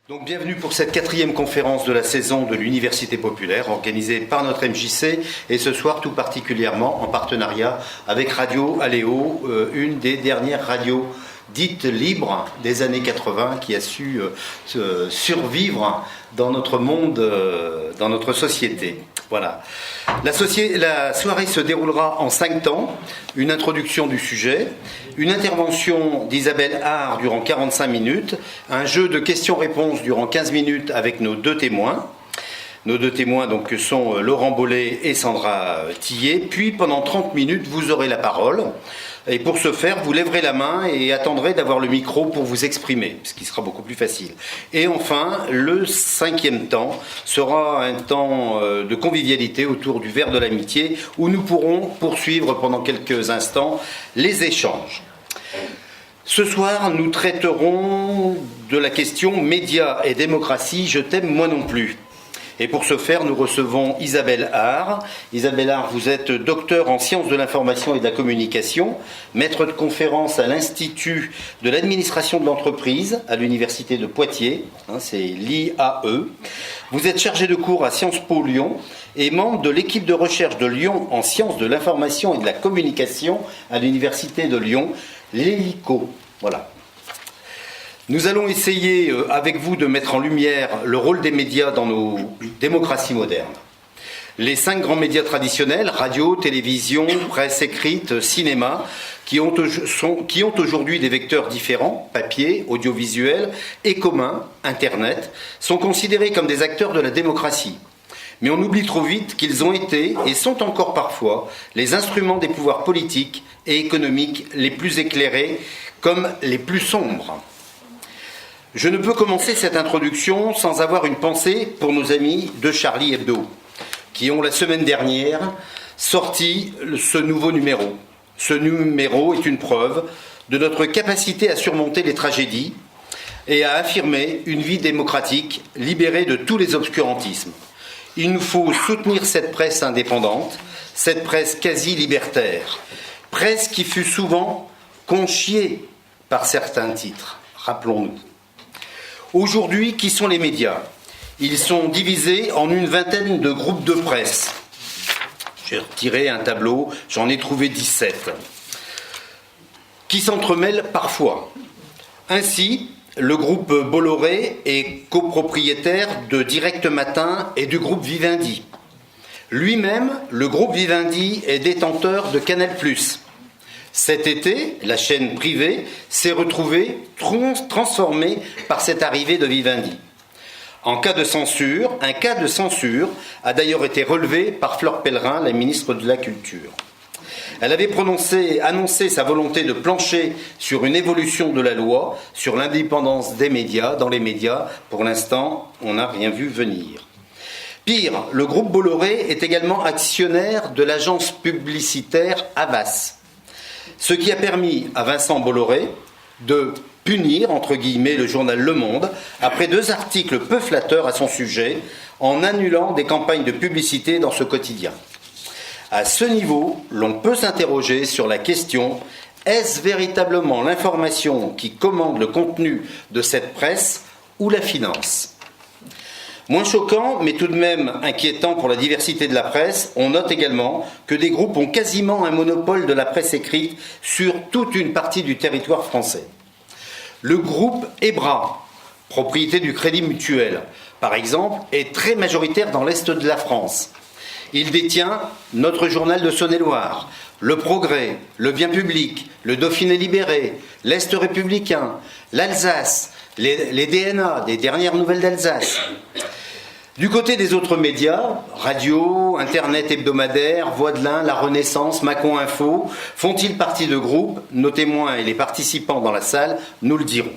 Donc bienvenue pour cette 4e conférence de la saison de l'Université populaire organisée par notre MJC et ce soir tout particulièrement en partenariat avec Radio Aléo, une des dernières radios dites libres des années 80 qui a su survivre dans notre monde, dans notre société. Voilà. La soirée se déroulera en 5 temps. Une introduction du sujet, une intervention d'Isabelle Haar durant 45 minutes, un jeu de questions-réponses durant 15 minutes avec nos deux témoins. Nos deux témoins donc, sont Laurent Bollet et Sandra Tillet. Puis pendant 30 minutes, vous aurez la parole. Et pour ce faire, vous lèverez la main et attendrez d'avoir le micro pour vous exprimer, ce qui sera beaucoup plus facile. Et enfin, le 5e temps sera un temps de convivialité autour du verre de l'amitié où nous pourrons poursuivre pendant quelques instants les échanges. Ce soir, nous traiterons de la question médias et démocratie, je t'aime moi non plus. Et pour ce faire, nous recevons Isabelle Haar. Isabelle Haar, vous êtes docteur en sciences de l'information et de la communication, maître de conférence à l'Institut de l'administration de l'entreprise à l'Université de Poitiers, c'est l'IAE. Vous êtes chargé de cours à Sciences Po Lyon et membre de l'équipe de recherche de Lyon en sciences de l'information et de la communication à l'Université de Lyon, l'ELICO. Voilà. Nous allons essayer avec vous de mettre en lumière le rôle des médias dans nos démocraties modernes. Les 5 grands médias traditionnels, radio, télévision, presse écrite, cinéma, qui ont aujourd'hui des vecteurs différents, papier, audiovisuel et communs, Internet, sont considérés comme des acteurs de la démocratie. Mais on oublie trop vite qu'ils ont été et sont encore parfois les instruments des pouvoirs politiques et économiques les plus éclairés comme les plus sombres. Je ne peux commencer cette introduction sans avoir une pensée pour nos amis de Charlie Hebdo, qui ont la semaine dernière sorti ce nouveau numéro. Ce numéro est une preuve de notre capacité à surmonter les tragédies et à affirmer une vie démocratique libérée de tous les obscurantismes. Il nous faut soutenir cette presse indépendante, cette presse quasi-libertaire, presse qui fut souvent conchiée par certains titres, rappelons-nous. Aujourd'hui, qui sont les médias ? Ils sont divisés en une vingtaine de groupes de presse. J'ai retiré un tableau, j'en ai trouvé 17, qui s'entremêlent parfois. Ainsi, le groupe Bolloré est copropriétaire de Direct Matin et du groupe Vivendi. Lui-même, le groupe Vivendi est détenteur de Canal+. Cet été, la chaîne privée s'est retrouvée transformée par cette arrivée de Vivendi. Un cas de censure a d'ailleurs été relevé par Fleur Pellerin, la ministre de la Culture. Elle avait annoncé sa volonté de plancher sur une évolution de la loi sur l'indépendance des médias. Dans les médias, pour l'instant, on n'a rien vu venir. Pire, le groupe Bolloré est également actionnaire de l'agence publicitaire Havas. Ce qui a permis à Vincent Bolloré de punir, entre guillemets, le journal Le Monde, après 2 articles peu flatteurs à son sujet, en annulant des campagnes de publicité dans ce quotidien. À ce niveau, l'on peut s'interroger sur la question, est-ce véritablement l'information qui commande le contenu de cette presse ou la finance ? Moins choquant, mais tout de même inquiétant pour la diversité de la presse, on note également que des groupes ont quasiment un monopole de la presse écrite sur toute une partie du territoire français. Le groupe Ebra, propriété du Crédit Mutuel, par exemple, est très majoritaire dans l'Est de la France. Il détient notre journal de Saône-et-Loire, Le Progrès, Le Bien Public, Le Dauphiné Libéré, l'Est républicain, l'Alsace, les DNA, des dernières nouvelles d'Alsace. Du côté des autres médias, radio, internet hebdomadaire, Voix de l'Ain, La Renaissance, Macon Info, font-ils partie de groupes ? Nos témoins et les participants dans la salle nous le diront.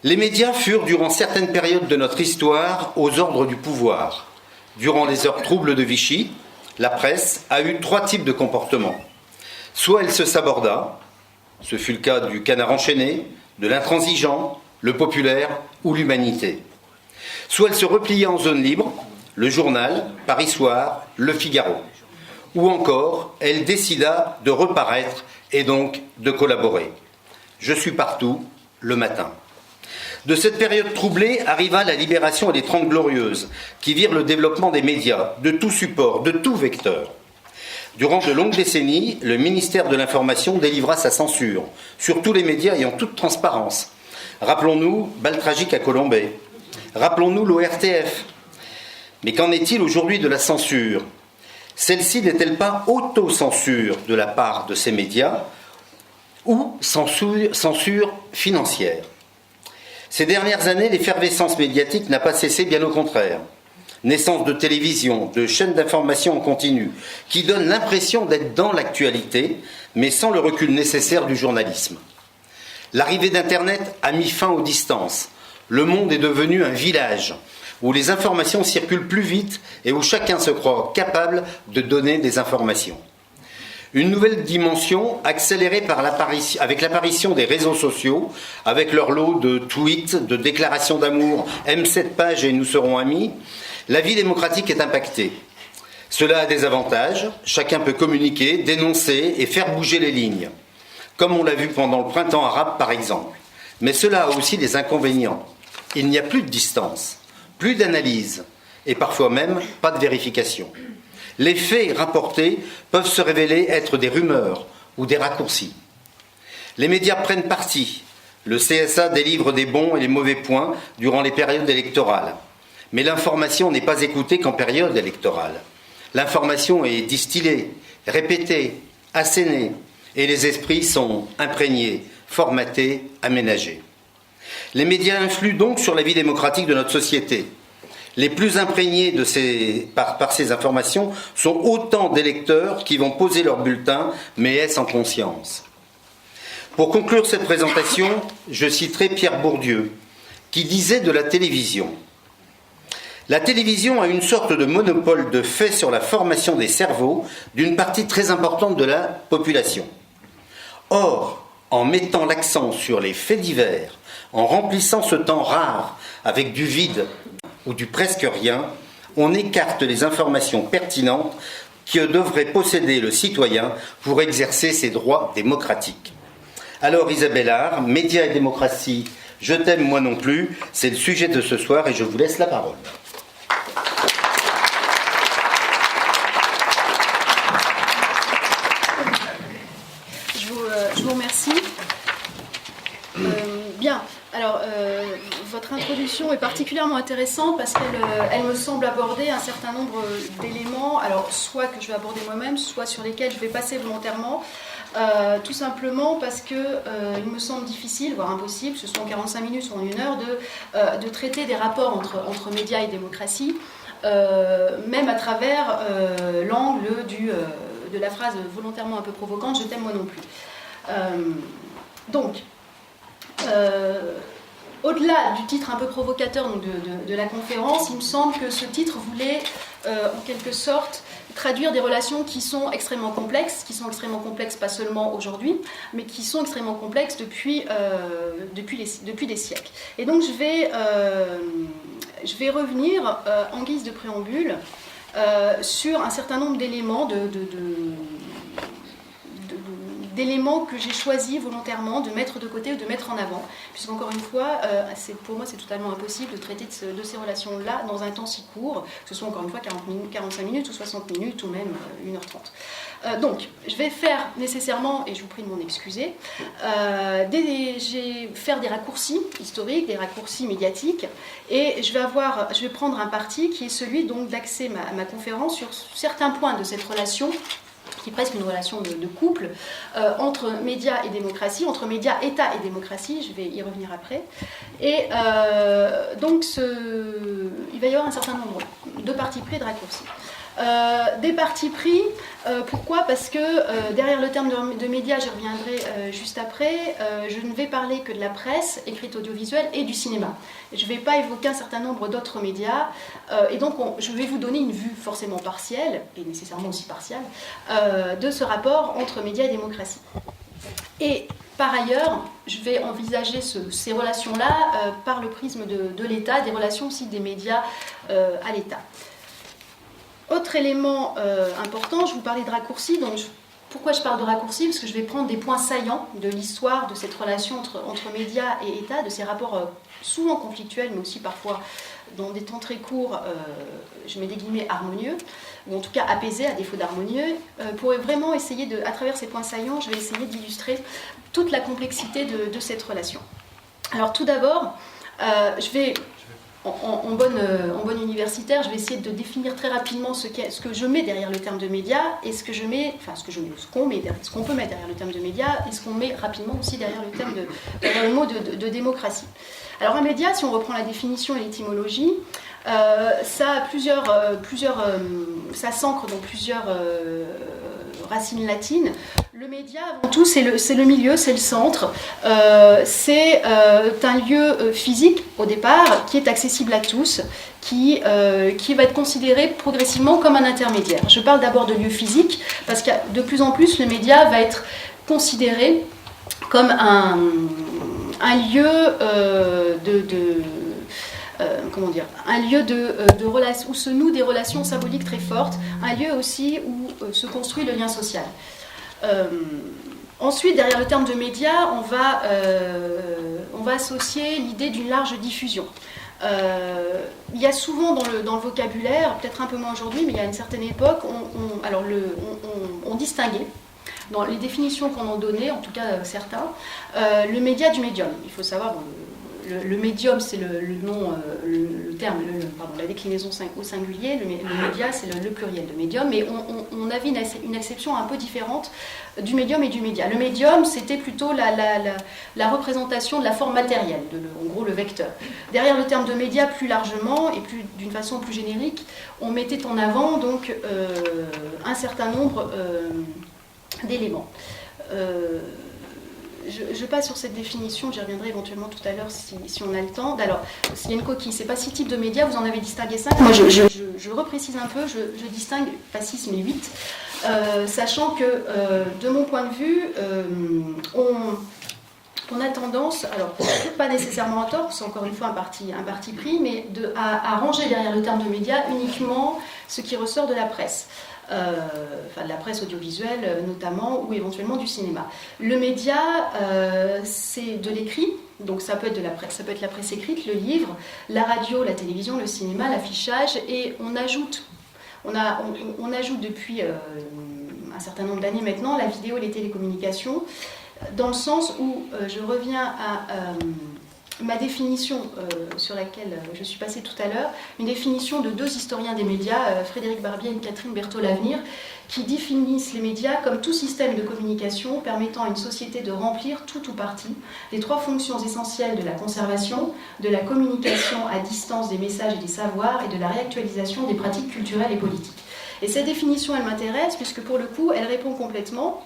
Les médias furent, durant certaines périodes de notre histoire, aux ordres du pouvoir. Durant les heures troubles de Vichy, la presse a eu 3 types de comportements. Soit elle se saborda, ce fut le cas du Canard enchaîné, de l'Intransigeant, le Populaire ou l'Humanité. Soit elle se replia en zone libre, le Journal, Paris Soir, Le Figaro. Ou encore, elle décida de reparaître et donc de collaborer. Je suis partout, le matin. De cette période troublée arriva la libération et les Trente Glorieuses, qui virent le développement des médias, de tout support, de tout vecteur. Durant de longues décennies, le ministère de l'Information délivra sa censure sur tous les médias et en toute transparence. Rappelons-nous Baltragique à Colombey. Rappelons-nous l'ORTF. Mais qu'en est-il aujourd'hui de la censure? Celle-ci n'est-elle pas autocensure de la part de ces médias ou censure financière? Ces dernières années, l'effervescence médiatique n'a pas cessé, bien au contraire. Naissance de télévision, de chaînes d'information en continu, qui donnent l'impression d'être dans l'actualité, mais sans le recul nécessaire du journalisme. L'arrivée d'Internet a mis fin aux distances. Le monde est devenu un village, où les informations circulent plus vite et où chacun se croit capable de donner des informations. Une nouvelle dimension accélérée avec l'apparition des réseaux sociaux, avec leur lot de tweets, de déclarations d'amour, aime cette page et nous serons amis, la vie démocratique est impactée. Cela a des avantages, chacun peut communiquer, dénoncer et faire bouger les lignes, comme on l'a vu pendant le printemps arabe par exemple. Mais cela a aussi des inconvénients. Il n'y a plus de distance, plus d'analyse et parfois même pas de vérification. Les faits rapportés peuvent se révéler être des rumeurs ou des raccourcis. Les médias prennent parti. Le CSA délivre des bons et des mauvais points durant les périodes électorales. Mais l'information n'est pas écoutée qu'en période électorale. L'information est distillée, répétée, assénée, et les esprits sont imprégnés, formatés, aménagés. Les médias influent donc sur la vie démocratique de notre société. Les plus imprégnés par ces informations sont autant d'électeurs qui vont poser leur bulletin, mais est-ce en conscience? Pour conclure cette présentation, je citerai Pierre Bourdieu, qui disait de la télévision: la télévision a une sorte de monopole de fait sur la formation des cerveaux d'une partie très importante de la population. Or, en mettant l'accent sur les faits divers, en remplissant ce temps rare avec du vide ou du presque rien, on écarte les informations pertinentes que devrait posséder le citoyen pour exercer ses droits démocratiques. Alors Isabelle Art, médias et démocratie, je t'aime moi non plus, c'est le sujet de ce soir et je vous laisse la parole. Je vous remercie. Bien, alors votre introduction est particulièrement intéressante parce qu'elle me semble aborder un certain nombre d'éléments, alors soit que je vais aborder moi-même, soit sur lesquels je vais passer volontairement, tout simplement parce que il me semble difficile, voire impossible, ce soit en 45 minutes ou en 1 heure, de traiter des rapports entre médias et démocratie, même à travers l'angle de la phrase volontairement un peu provocante « je t'aime moi non plus ». Donc, au-delà du titre un peu provocateur donc de la conférence, il me semble que ce titre voulait en quelque sorte traduire des relations qui sont extrêmement complexes pas seulement aujourd'hui, mais qui sont extrêmement complexes depuis des siècles. Et donc je vais revenir en guise de préambule sur un certain nombre d'éléments d'éléments que j'ai choisi volontairement de mettre de côté ou de mettre en avant, puisqu'encore une fois, pour moi c'est totalement impossible de traiter de ces relations-là dans un temps si court, que ce soit encore une fois 40 minutes, 45 minutes ou 60 minutes ou même 1h30. Donc, je vais faire nécessairement, et je vous prie de m'en excuser, faire des raccourcis historiques, des raccourcis médiatiques, et je vais prendre un parti qui est celui donc d'axer ma conférence sur certains points de cette relation qui est presque une relation de couple entre médias et démocratie, entre médias, État et démocratie, je vais y revenir après. Et donc, il va y avoir un certain nombre de partis pris et de raccourcis. Des partis pris, pourquoi? Parce que derrière le terme de médias, j'y reviendrai juste après, je ne vais parler que de la presse, écrite audiovisuelle, et du cinéma. Je ne vais pas évoquer un certain nombre d'autres médias, et donc je vais vous donner une vue forcément partielle, et nécessairement aussi partielle, de ce rapport entre médias et démocratie. Et par ailleurs, je vais envisager ces relations-là par le prisme de l'État, des relations aussi des médias à l'État. Autre élément important, je vous parlais de raccourcis, donc Pourquoi je parle de raccourcis? Parce que je vais prendre des points saillants de l'histoire de cette relation entre médias et État, de ces rapports souvent conflictuels, mais aussi parfois dans des temps très courts, je mets des guillemets, harmonieux, ou en tout cas apaisés à défaut d'harmonieux, pour vraiment essayer à travers ces points saillants, je vais essayer d'illustrer toute la complexité de cette relation. Alors tout d'abord, je vais, en bonne universitaire, je vais essayer de définir très rapidement ce que je mets derrière le terme de média, et ce qu'on peut mettre derrière le terme de média, et ce qu'on met rapidement aussi derrière le mot de démocratie. Alors un média, si on reprend la définition et l'étymologie, ça s'ancre dans plusieurs racines latines. Le média, avant tout, c'est le milieu, c'est le centre. C'est un lieu physique, au départ, qui est accessible à tous, qui va être considéré progressivement comme un intermédiaire. Je parle d'abord de lieu physique, parce que de plus en plus, le média va être considéré comme un lieu un lieu de relation, où se nouent des relations symboliques très fortes, un lieu aussi où se construit le lien social. Ensuite, derrière le terme de média, on va associer l'idée d'une large diffusion. Il y a souvent dans le vocabulaire, peut-être un peu moins aujourd'hui, mais il y a une certaine époque, on distinguait, dans les définitions qu'on en donnait, en tout cas certains, le média du médium. Il faut savoir, le médium, c'est le nom, le terme, la déclinaison au singulier, le média, c'est le pluriel de médium, mais on avait une acception un peu différente du médium et du média. Le médium, c'était plutôt la représentation de la forme matérielle, en gros le vecteur. Derrière le terme de média, plus largement, et d'une façon plus générique, on mettait en avant donc un certain nombre d'éléments. Je passe sur cette définition, j'y reviendrai éventuellement tout à l'heure si on a le temps. Alors, s'il y a une coquille, c'est pas 6 types de médias, vous en avez distingué 5. Moi, je reprécise un peu, je distingue pas 6 mais 8, sachant que, de mon point de vue, on a tendance, alors pas nécessairement à tort, c'est encore une fois un parti pris, mais à ranger derrière le terme de médias uniquement ce qui ressort de la presse. De la presse audiovisuelle notamment, ou éventuellement du cinéma. Le média, c'est de l'écrit, donc ça peut être de la presse, ça peut être la presse écrite, le livre, la radio, la télévision, le cinéma, l'affichage, et on ajoute depuis un certain nombre d'années maintenant la vidéo et les télécommunications, dans le sens où je reviens à ma définition sur laquelle je suis passée tout à l'heure, une définition de 2 historiens des médias, Frédéric Barbier et Catherine Berthaud-Lavenir, qui définissent les médias comme tout système de communication permettant à une société de remplir tout ou partie des 3 fonctions essentielles de la conservation, de la communication à distance des messages et des savoirs et de la réactualisation des pratiques culturelles et politiques. Et cette définition, elle m'intéresse puisque pour le coup, elle répond complètement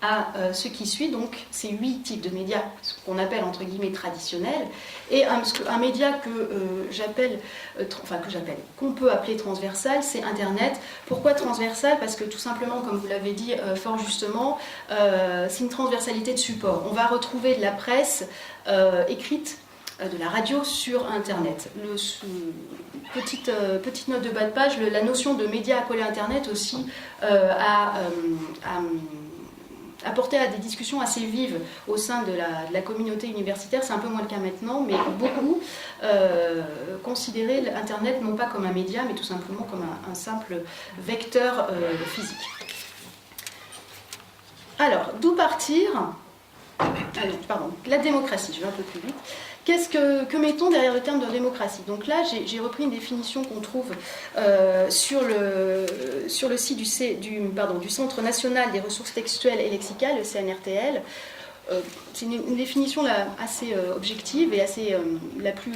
à ce qui suit, donc ces 8 types de médias, ce qu'on appelle entre guillemets traditionnels, et un média qu'on peut appeler transversal, c'est Internet. Pourquoi transversal? Parce que tout simplement, comme vous l'avez dit fort justement, c'est une transversalité de support. On va retrouver de la presse écrite, de la radio sur Internet. Petite note de bas de page, la notion de média accolé à Internet aussi apporté à des discussions assez vives au sein de la communauté universitaire. C'est un peu moins le cas maintenant, mais beaucoup considéraient Internet non pas comme un média, mais tout simplement comme un simple vecteur physique. Alors, d'où partir? La démocratie, je vais un peu plus vite. Que mettons derrière le terme de démocratie? Donc là, j'ai repris une définition qu'on trouve sur le site du Centre national des ressources textuelles et lexicales, le CNRTL. C'est une définition là, assez objective et assez la plus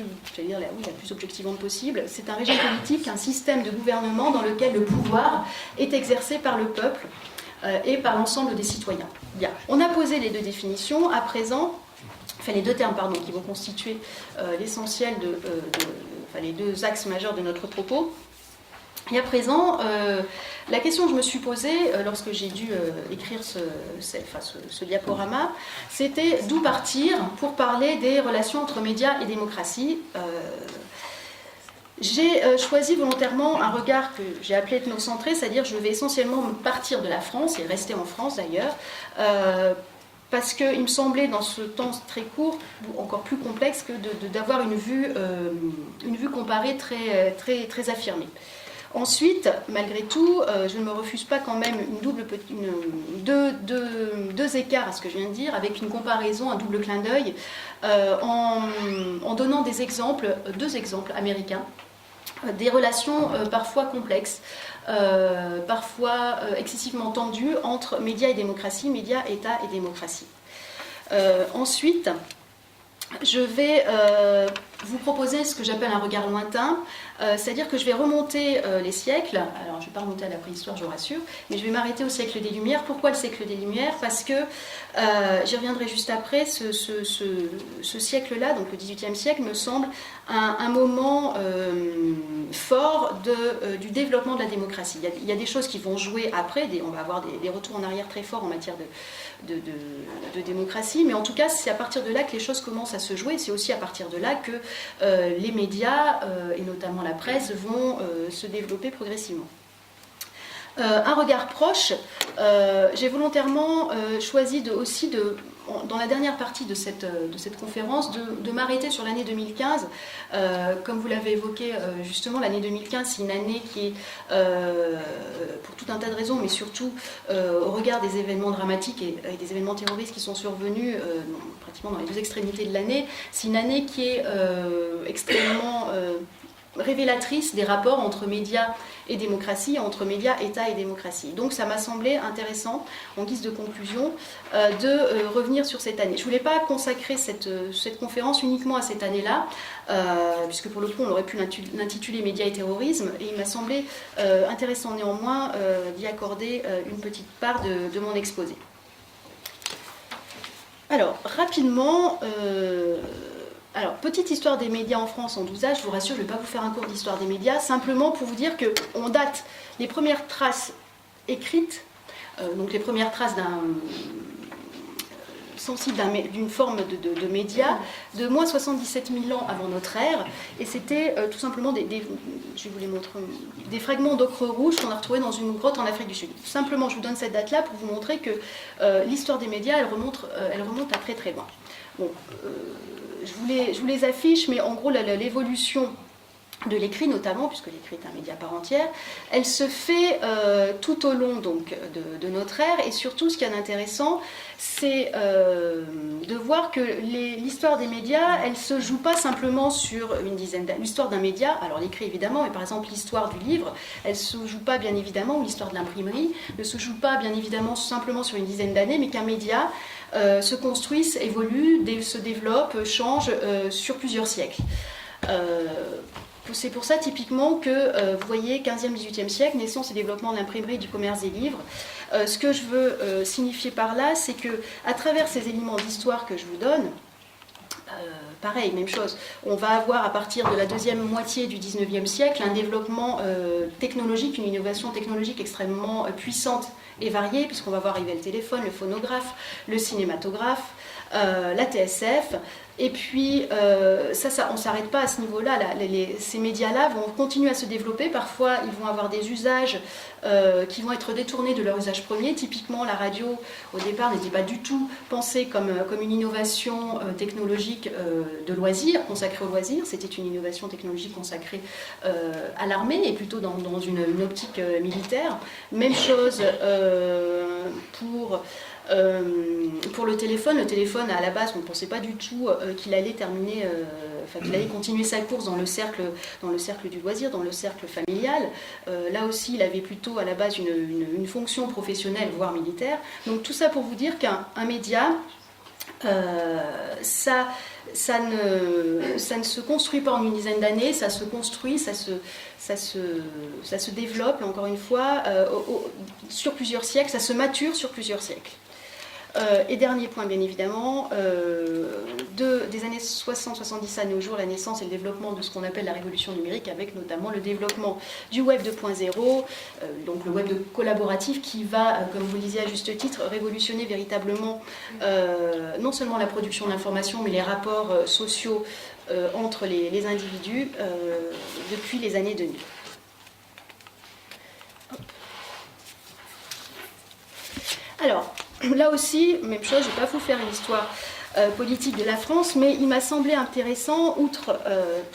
objectivante possible. C'est un régime politique, un système de gouvernement dans lequel le pouvoir est exercé par le peuple et par l'ensemble des citoyens. Bien. On a posé les 2 définitions. À présent, les 2 termes qui vont constituer l'essentiel les 2 axes majeurs de notre propos. Et à présent, la question que je me suis posée lorsque j'ai dû écrire ce diaporama, c'était d'où partir pour parler des relations entre médias et démocratie. J'ai choisi volontairement un regard que j'ai appelé ethnocentré, c'est-à-dire je vais essentiellement partir de la France et rester en France d'ailleurs, parce qu'il me semblait dans ce temps très court encore plus complexe que d'avoir une vue comparée très affirmée. Ensuite, malgré tout, je ne me refuse pas quand même deux écarts à ce que je viens de dire, avec une comparaison, un double clin d'œil, en donnant deux exemples américains, des relations parfois complexes, parfois excessivement tendues entre médias et démocratie, médias, État et démocratie. Ensuite, je vais vous proposer ce que j'appelle un regard lointain, c'est-à-dire que je vais remonter les siècles. Alors je ne vais pas remonter à la préhistoire, je vous rassure, mais je vais m'arrêter au siècle des Lumières. Pourquoi le siècle des Lumières? Parce que, j'y reviendrai juste après, ce siècle-là, donc le XVIIIe siècle, me semble un moment fort du développement de la démocratie. Il y a des choses qui vont jouer après, on va avoir des retours en arrière très forts en matière de démocratie, mais en tout cas c'est à partir de là que les choses commencent à se jouer. C'est aussi à partir de là que les médias, et notamment la presse, vont se développer progressivement. Un regard proche, j'ai volontairement choisi dans la dernière partie de cette conférence, de m'arrêter sur l'année 2015. Comme vous l'avez évoqué justement, l'année 2015, c'est une année qui est, pour tout un tas de raisons, mais surtout au regard des événements dramatiques et des événements terroristes qui sont survenus pratiquement dans les deux extrémités de l'année, c'est une année qui est extrêmement révélatrice des rapports entre médias et démocratie, entre médias, État et démocratie. Donc ça m'a semblé intéressant, en guise de conclusion, de revenir sur cette année. Je ne voulais pas consacrer cette conférence uniquement à cette année-là, puisque pour le coup on aurait pu l'intituler Médias et terrorisme, et il m'a semblé intéressant néanmoins d'y accorder une petite part de mon exposé. Alors, rapidement... Alors, petite histoire des médias en France en 12 âges, je vous rassure, je ne vais pas vous faire un cours d'histoire des médias, simplement pour vous dire qu'on date les premières traces écrites, donc les premières traces sensibles d'une forme de médias, de moins 77 000 ans avant notre ère, et c'était tout simplement je vais vous les montrer, des fragments d'ocre rouge qu'on a retrouvés dans une grotte en Afrique du Sud. Simplement, je vous donne cette date-là pour vous montrer que l'histoire des médias, elle remonte à très très loin. Bon, je vous les affiche, mais en gros, l'évolution de l'écrit notamment, puisque l'écrit est un média à part entière, elle se fait tout au long donc, de notre ère, et surtout ce qui est intéressant, c'est de voir que l'histoire des médias, elle ne se joue pas simplement sur une dizaine d'années. L'histoire d'un média, alors l'écrit évidemment, mais par exemple l'histoire du livre, elle ne se joue pas bien évidemment, ou l'histoire de l'imprimerie, ne se joue pas bien évidemment simplement sur une dizaine d'années, mais qu'un média se construise, évolue, se développe, change sur plusieurs siècles. C'est pour ça typiquement que vous voyez 15e, 18e siècle, naissance et développement de l'imprimerie, du commerce des livres. Ce que je veux signifier par là, c'est que à travers ces éléments d'histoire que je vous donne, pareil, même chose, on va avoir à partir de la deuxième moitié du 19e siècle un développement technologique, une innovation technologique extrêmement puissante et variée, puisqu'on va voir arriver le téléphone, le phonographe, le cinématographe, la TSF. Et puis, on ne s'arrête pas à ce niveau-là. Ces médias-là vont continuer à se développer. Parfois, ils vont avoir des usages qui vont être détournés de leur usage premier. Typiquement, la radio, au départ, n'était pas du tout pensée comme une innovation technologique de loisirs, consacrée aux loisirs. C'était une innovation technologique consacrée à l'armée, et plutôt dans une optique militaire. Même chose pour le téléphone. Le téléphone, à la base, on ne pensait pas du tout qu'il allait qu'il allait continuer sa course dans le cercle du loisir, dans le cercle familial. Là aussi, il avait plutôt à la base une fonction professionnelle, voire militaire. Donc tout ça pour vous dire qu'un média, ça ne se construit pas en une dizaine d'années, ça se construit, ça se développe, encore une fois, sur plusieurs siècles, ça se mature sur plusieurs siècles. Et dernier point, bien évidemment, des années 60-70 à nos jours, la naissance et le développement de ce qu'on appelle la révolution numérique, avec notamment le développement du web 2.0, donc le web collaboratif qui va, comme vous le disiez à juste titre, révolutionner véritablement non seulement la production d'informations, mais les rapports sociaux entre les individus depuis les années 2000. Alors, là aussi, même chose, je ne vais pas vous faire une histoire politique de la France, mais il m'a semblé intéressant, outre,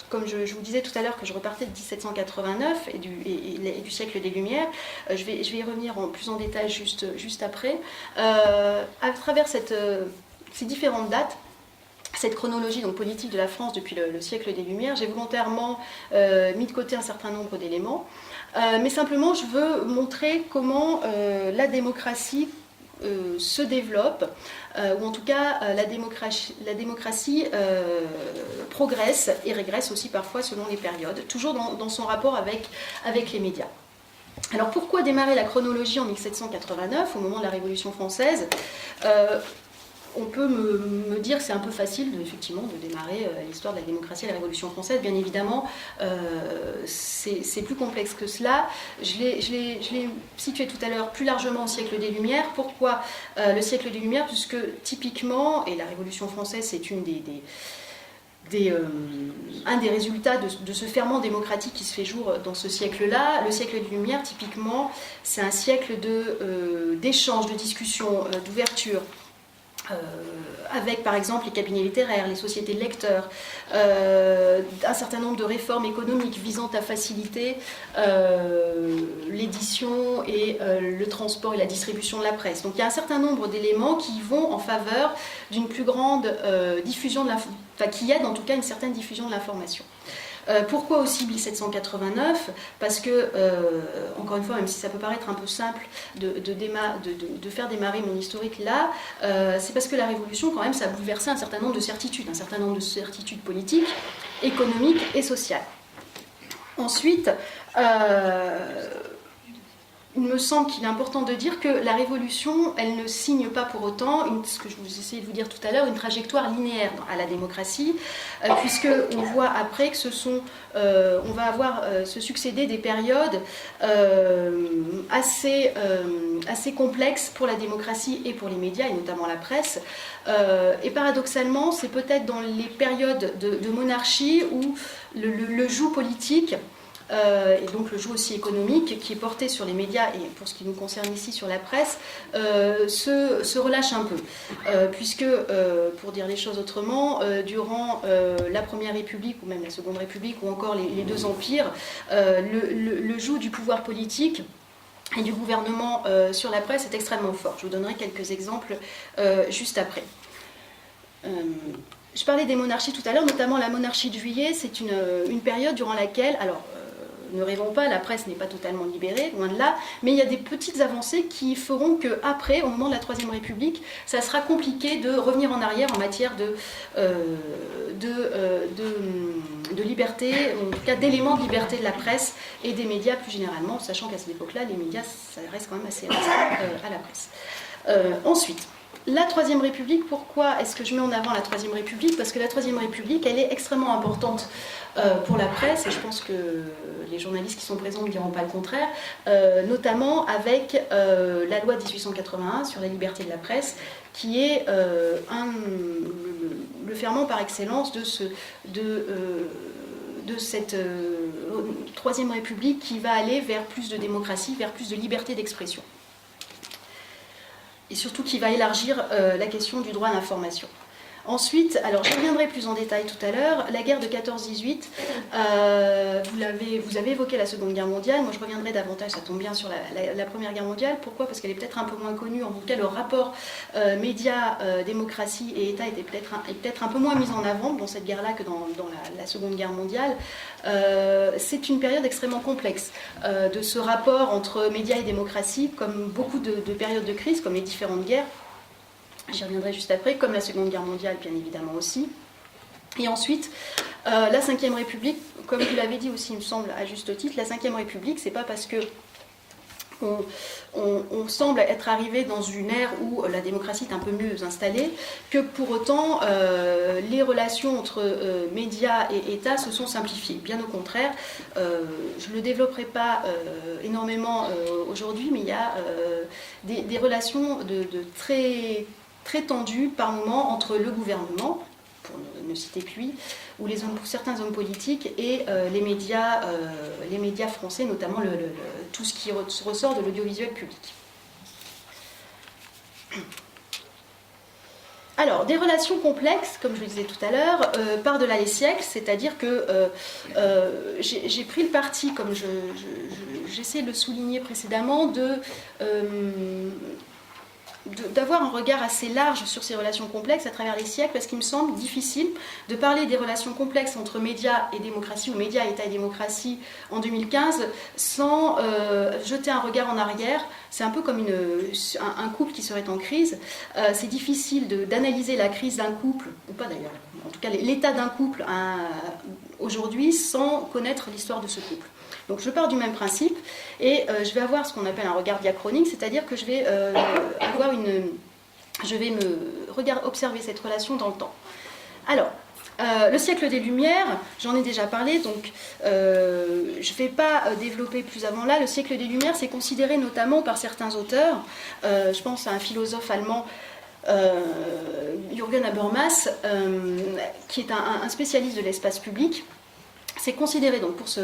comme je vous disais tout à l'heure que je repartais de 1789 et du siècle des Lumières, je vais y revenir plus en détail juste après, à travers ces différentes dates, cette chronologie donc, politique de la France depuis le siècle des Lumières, j'ai volontairement mis de côté un certain nombre d'éléments, mais simplement je veux montrer comment la démocratie se développe, ou en tout cas la démocratie progresse et régresse aussi parfois selon les périodes, toujours dans son rapport avec les médias. Alors pourquoi démarrer la chronologie en 1789, au moment de la Révolution française ? On peut me dire que c'est un peu facile effectivement de démarrer l'histoire de la démocratie et de la Révolution française. Bien évidemment, c'est plus complexe que cela. Je l'ai situé tout à l'heure plus largement au siècle des Lumières. Pourquoi le siècle des Lumières ? Puisque typiquement, et la Révolution française c'est un des résultats de ce ferment démocratique qui se fait jour dans ce siècle-là, le siècle des Lumières, typiquement, c'est un siècle d'échanges, de discussions, d'ouverture, avec par exemple les cabinets littéraires, les sociétés de lecteurs, un certain nombre de réformes économiques visant à faciliter l'édition et le transport et la distribution de la presse. Donc il y a un certain nombre d'éléments qui vont en faveur d'une plus grande diffusion de l'information, enfin qui aident en tout cas une certaine diffusion de l'information. Pourquoi aussi 1789 ? Parce que, encore une fois, même si ça peut paraître un peu simple de faire démarrer mon historique là, c'est parce que la Révolution, quand même, ça a bouleversé un certain nombre de certitudes politiques, économiques et sociales. Ensuite, il me semble qu'il est important de dire que la Révolution, elle ne signe pas pour autant, ce que je vous essayais de vous dire tout à l'heure, une trajectoire linéaire à la démocratie, puisqu'on voit après que on va avoir se succéder des périodes assez complexes pour la démocratie et pour les médias, et notamment la presse. Et paradoxalement, c'est peut-être dans les périodes de monarchie où le joug politique, et donc le joug aussi économique qui est porté sur les médias et pour ce qui nous concerne ici sur la presse se relâche un peu puisque pour dire les choses autrement durant la Première République ou même la Seconde République ou encore les deux empires le joug du pouvoir politique et du gouvernement sur la presse est extrêmement fort. Je vous donnerai quelques exemples juste après. Je parlais des monarchies tout à l'heure, notamment la monarchie de Juillet, c'est une période durant laquelle, alors ne rêvons pas, la presse n'est pas totalement libérée, loin de là, mais il y a des petites avancées qui feront qu'après, au moment de la Troisième République, ça sera compliqué de revenir en arrière en matière de liberté, en tout cas d'éléments de liberté de la presse et des médias plus généralement, sachant qu'à cette époque-là, les médias, ça reste quand même assez restreint à la presse. Ensuite, la Troisième République, pourquoi est-ce que je mets en avant la Troisième République ? Parce que la Troisième République, elle est extrêmement importante pour la presse, et je pense que les journalistes qui sont présents ne diront pas le contraire, notamment avec la loi de 1881 sur la liberté de la presse, qui est le ferment par excellence de cette Troisième République qui va aller vers plus de démocratie, vers plus de liberté d'expression. Et surtout qui va élargir la question du droit à l'information. Ensuite, alors je reviendrai plus en détail tout à l'heure, la guerre de 14-18, vous avez évoqué la Seconde Guerre mondiale, moi je reviendrai davantage, ça tombe bien, sur la Première Guerre mondiale. Pourquoi ? Parce qu'elle est peut-être un peu moins connue, en tout cas le rapport médias, démocratie et État est peut-être un peu moins mis en avant dans cette guerre-là que dans la Seconde Guerre mondiale. C'est une période extrêmement complexe de ce rapport entre médias et démocratie, comme beaucoup de périodes de crise, comme les différentes guerres. J'y reviendrai juste après, comme la Seconde Guerre mondiale, bien évidemment aussi. Et ensuite, la Ve République, comme vous l'avez dit aussi, il me semble, à juste titre, la Ve République, c'est pas parce que on semble être arrivé dans une ère où la démocratie est un peu mieux installée, que pour autant les relations entre médias et État se sont simplifiées. Bien au contraire, je ne le développerai pas énormément aujourd'hui, mais il y a des relations de très, très tendues par moments entre le gouvernement, pour ne citer que lui, ou certains hommes politiques et les médias français, notamment tout ce qui ressort de l'audiovisuel public. Alors, des relations complexes, comme je le disais tout à l'heure, par-delà les siècles, c'est-à-dire que j'ai pris le parti, comme j'essaie de le souligner précédemment, d'avoir un regard assez large sur ces relations complexes à travers les siècles, parce qu'il me semble difficile de parler des relations complexes entre médias et démocratie, ou médias, État et démocratie en 2015, sans jeter un regard en arrière. C'est un peu comme un couple qui serait en crise. C'est difficile d'analyser la crise d'un couple, ou pas d'ailleurs, en tout cas l'état d'un couple aujourd'hui, sans connaître l'histoire de ce couple. Donc je pars du même principe et je vais avoir ce qu'on appelle un regard diachronique, c'est-à-dire que je vais observer cette relation dans le temps. Alors, le siècle des Lumières, j'en ai déjà parlé, donc je ne vais pas développer plus avant là. Le siècle des Lumières, c'est considéré notamment par certains auteurs, je pense à un philosophe allemand, Jürgen Habermas, qui est un spécialiste de l'espace public. C'est considéré donc pour ce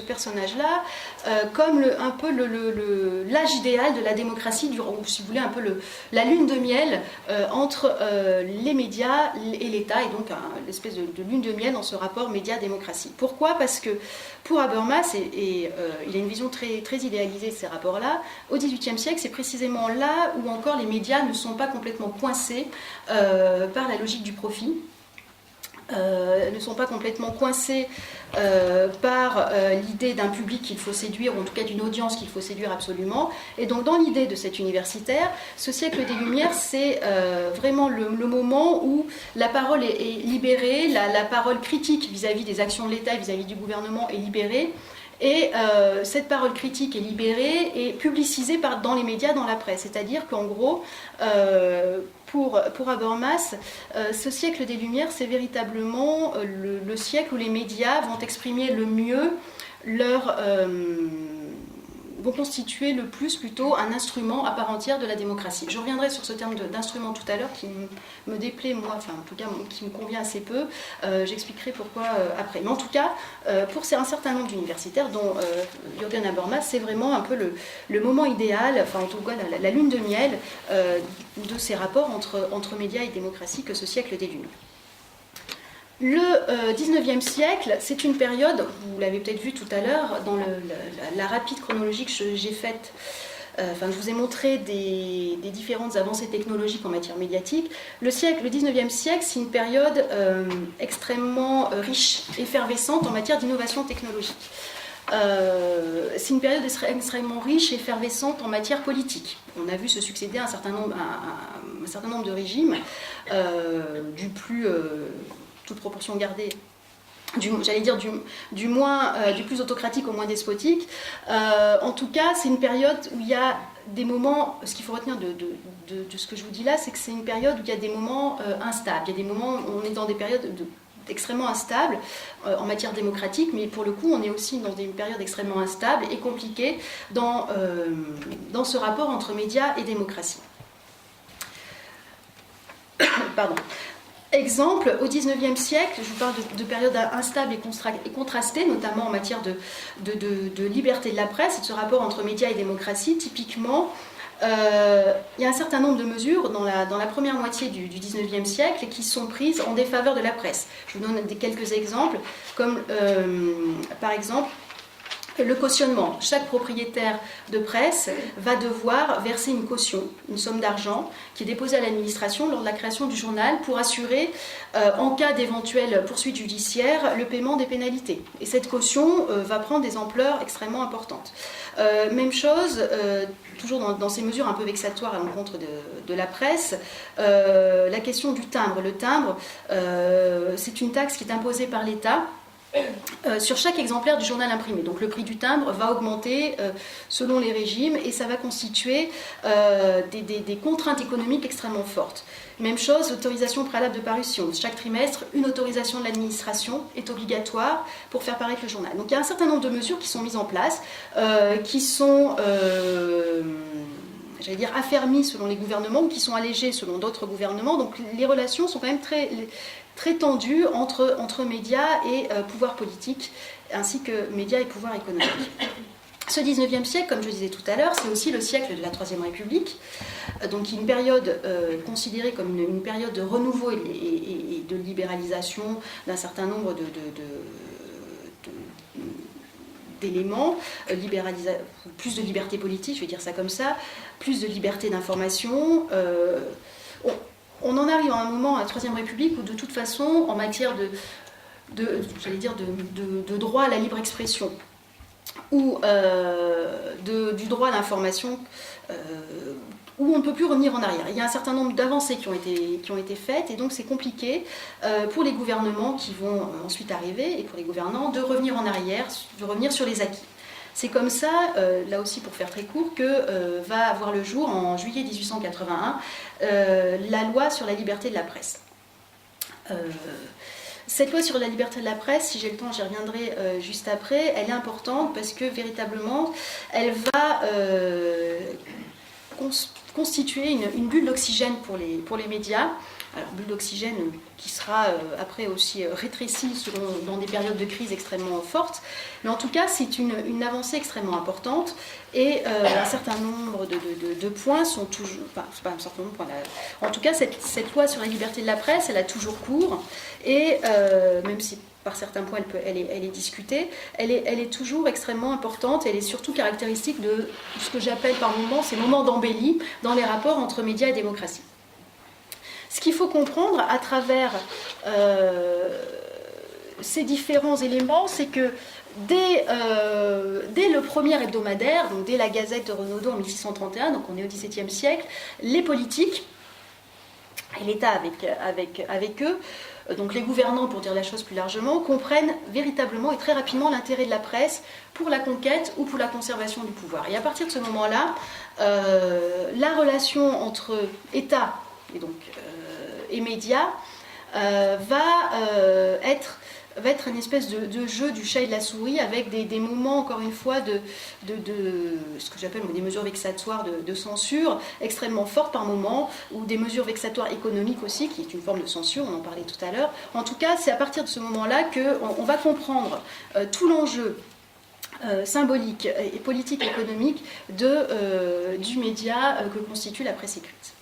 personnage-là comme un peu l'âge idéal de la démocratie, ou si vous voulez un peu la lune de miel entre les médias et l'État, et donc l'espèce de lune de miel dans ce rapport média-démocratie. Pourquoi ? Parce que pour Habermas, et il a une vision très, très idéalisée de ces rapports-là, au XVIIIe siècle, c'est précisément là où encore les médias ne sont pas complètement coincés par la logique du profit. Ne sont pas complètement coincés par l'idée d'un public qu'il faut séduire, ou en tout cas d'une audience qu'il faut séduire absolument. Et donc dans l'idée de cet universitaire, ce siècle des Lumières, c'est vraiment le moment où la parole est libérée, la parole critique vis-à-vis des actions de l'État, vis-à-vis du gouvernement est libérée. Et cette parole critique est libérée et publicisée dans les médias, dans la presse. C'est-à-dire qu'en gros, pour Habermas, ce siècle des Lumières, c'est véritablement le siècle où les médias vont exprimer le mieux vont constituer le plus plutôt un instrument à part entière de la démocratie. Je reviendrai sur ce terme d'instrument tout à l'heure qui me déplaît, moi, enfin en tout cas qui me convient assez peu. J'expliquerai pourquoi après. Mais en tout cas, pour un certain nombre d'universitaires, dont Jürgen Habermas, c'est vraiment un peu le moment idéal, enfin en tout cas la lune de miel de ces rapports entre médias et démocratie que ce siècle des Lumières. Le 19e siècle, c'est une période, vous l'avez peut-être vu tout à l'heure, dans la rapide chronologie que j'ai faite, je vous ai montré des différentes avancées technologiques en matière médiatique. Le 19e siècle, c'est une période extrêmement riche, effervescente en matière d'innovation technologique. C'est une période extrêmement riche et effervescente en matière politique. On a vu se succéder un certain nombre de régimes, du plus... toute proportion gardée, du plus autocratique au moins despotique. En tout cas, c'est une période où il y a des moments, ce qu'il faut retenir de ce que je vous dis là, c'est que c'est une période où il y a des moments instables. Il y a des moments où on est dans des périodes extrêmement instables en matière démocratique, mais pour le coup, on est aussi dans des périodes extrêmement instables et compliquées dans ce rapport entre médias et démocratie. Pardon. Exemple, au XIXe siècle, je vous parle de périodes instables et contrastées, notamment en matière de liberté de la presse et de ce rapport entre médias et démocratie. Typiquement, il y a un certain nombre de mesures dans la première moitié du XIXe siècle qui sont prises en défaveur de la presse. Je vous donne quelques exemples, comme par exemple le cautionnement. Chaque propriétaire de presse va devoir verser une caution, une somme d'argent qui est déposée à l'administration lors de la création du journal pour assurer, en cas d'éventuelle poursuite judiciaire, le paiement des pénalités. Et cette caution va prendre des ampleurs extrêmement importantes. Même chose, toujours dans ces mesures un peu vexatoires à l'encontre de la presse, la question du timbre. Le timbre, c'est une taxe qui est imposée par l'État sur chaque exemplaire du journal imprimé. Donc le prix du timbre va augmenter selon les régimes et ça va constituer des contraintes économiques extrêmement fortes. Même chose, l'autorisation préalable de parution. Chaque trimestre, une autorisation de l'administration est obligatoire pour faire paraître le journal. Donc il y a un certain nombre de mesures qui sont mises en place, qui sont affermies selon les gouvernements ou qui sont allégées selon d'autres gouvernements. Donc les relations sont quand même très tendues entre médias et pouvoir politique, ainsi que médias et pouvoir économique. Ce 19e siècle, comme je disais tout à l'heure, c'est aussi le siècle de la Troisième République, donc une période considérée comme une période de renouveau et de libéralisation d'un certain nombre d'éléments, plus de liberté politique, je vais dire ça comme ça, plus de liberté d'information. On en arrive à un moment à la Troisième République où de toute façon, en matière de droit à la libre expression, ou du droit à l'information, où on ne peut plus revenir en arrière. Il y a un certain nombre d'avancées qui ont été faites, et donc c'est compliqué pour les gouvernements qui vont ensuite arriver, et pour les gouvernants, de revenir en arrière, de revenir sur les acquis. C'est comme ça, là aussi pour faire très court, que va avoir le jour, en juillet 1881, la loi sur la liberté de la presse. Cette loi sur la liberté de la presse, si j'ai le temps, j'y reviendrai juste après, elle est importante parce que véritablement, elle va constituer une bulle d'oxygène pour les médias. Alors, bulle d'oxygène qui sera après aussi rétrécie dans des périodes de crise extrêmement fortes. Mais en tout cas, c'est une avancée extrêmement importante et un certain nombre de points sont toujours... Enfin, c'est pas un certain nombre de points. En tout cas, cette loi sur la liberté de la presse, elle a toujours cours et même si par certains points elle est discutée, elle est toujours extrêmement importante. Elle est surtout caractéristique de ce que j'appelle par moments ces moments d'embellie dans les rapports entre médias et démocratie. Ce qu'il faut comprendre à travers ces différents éléments, c'est que dès le premier hebdomadaire, donc dès la Gazette de Renaudot en 1631, donc on est au XVIIe siècle, les politiques, et l'État avec eux, donc les gouvernants, pour dire la chose plus largement, comprennent véritablement et très rapidement l'intérêt de la presse pour la conquête ou pour la conservation du pouvoir. Et à partir de ce moment-là, la relation entre État et médias va être une espèce de jeu du chat et de la souris avec des moments, encore une fois, de ce que j'appelle des mesures vexatoires de censure extrêmement fortes par moment, ou des mesures vexatoires économiques aussi, qui est une forme de censure, on en parlait tout à l'heure. En tout cas, c'est à partir de ce moment-là qu'on va comprendre tout l'enjeu symbolique et politique économique du média que constitue la presse écrite.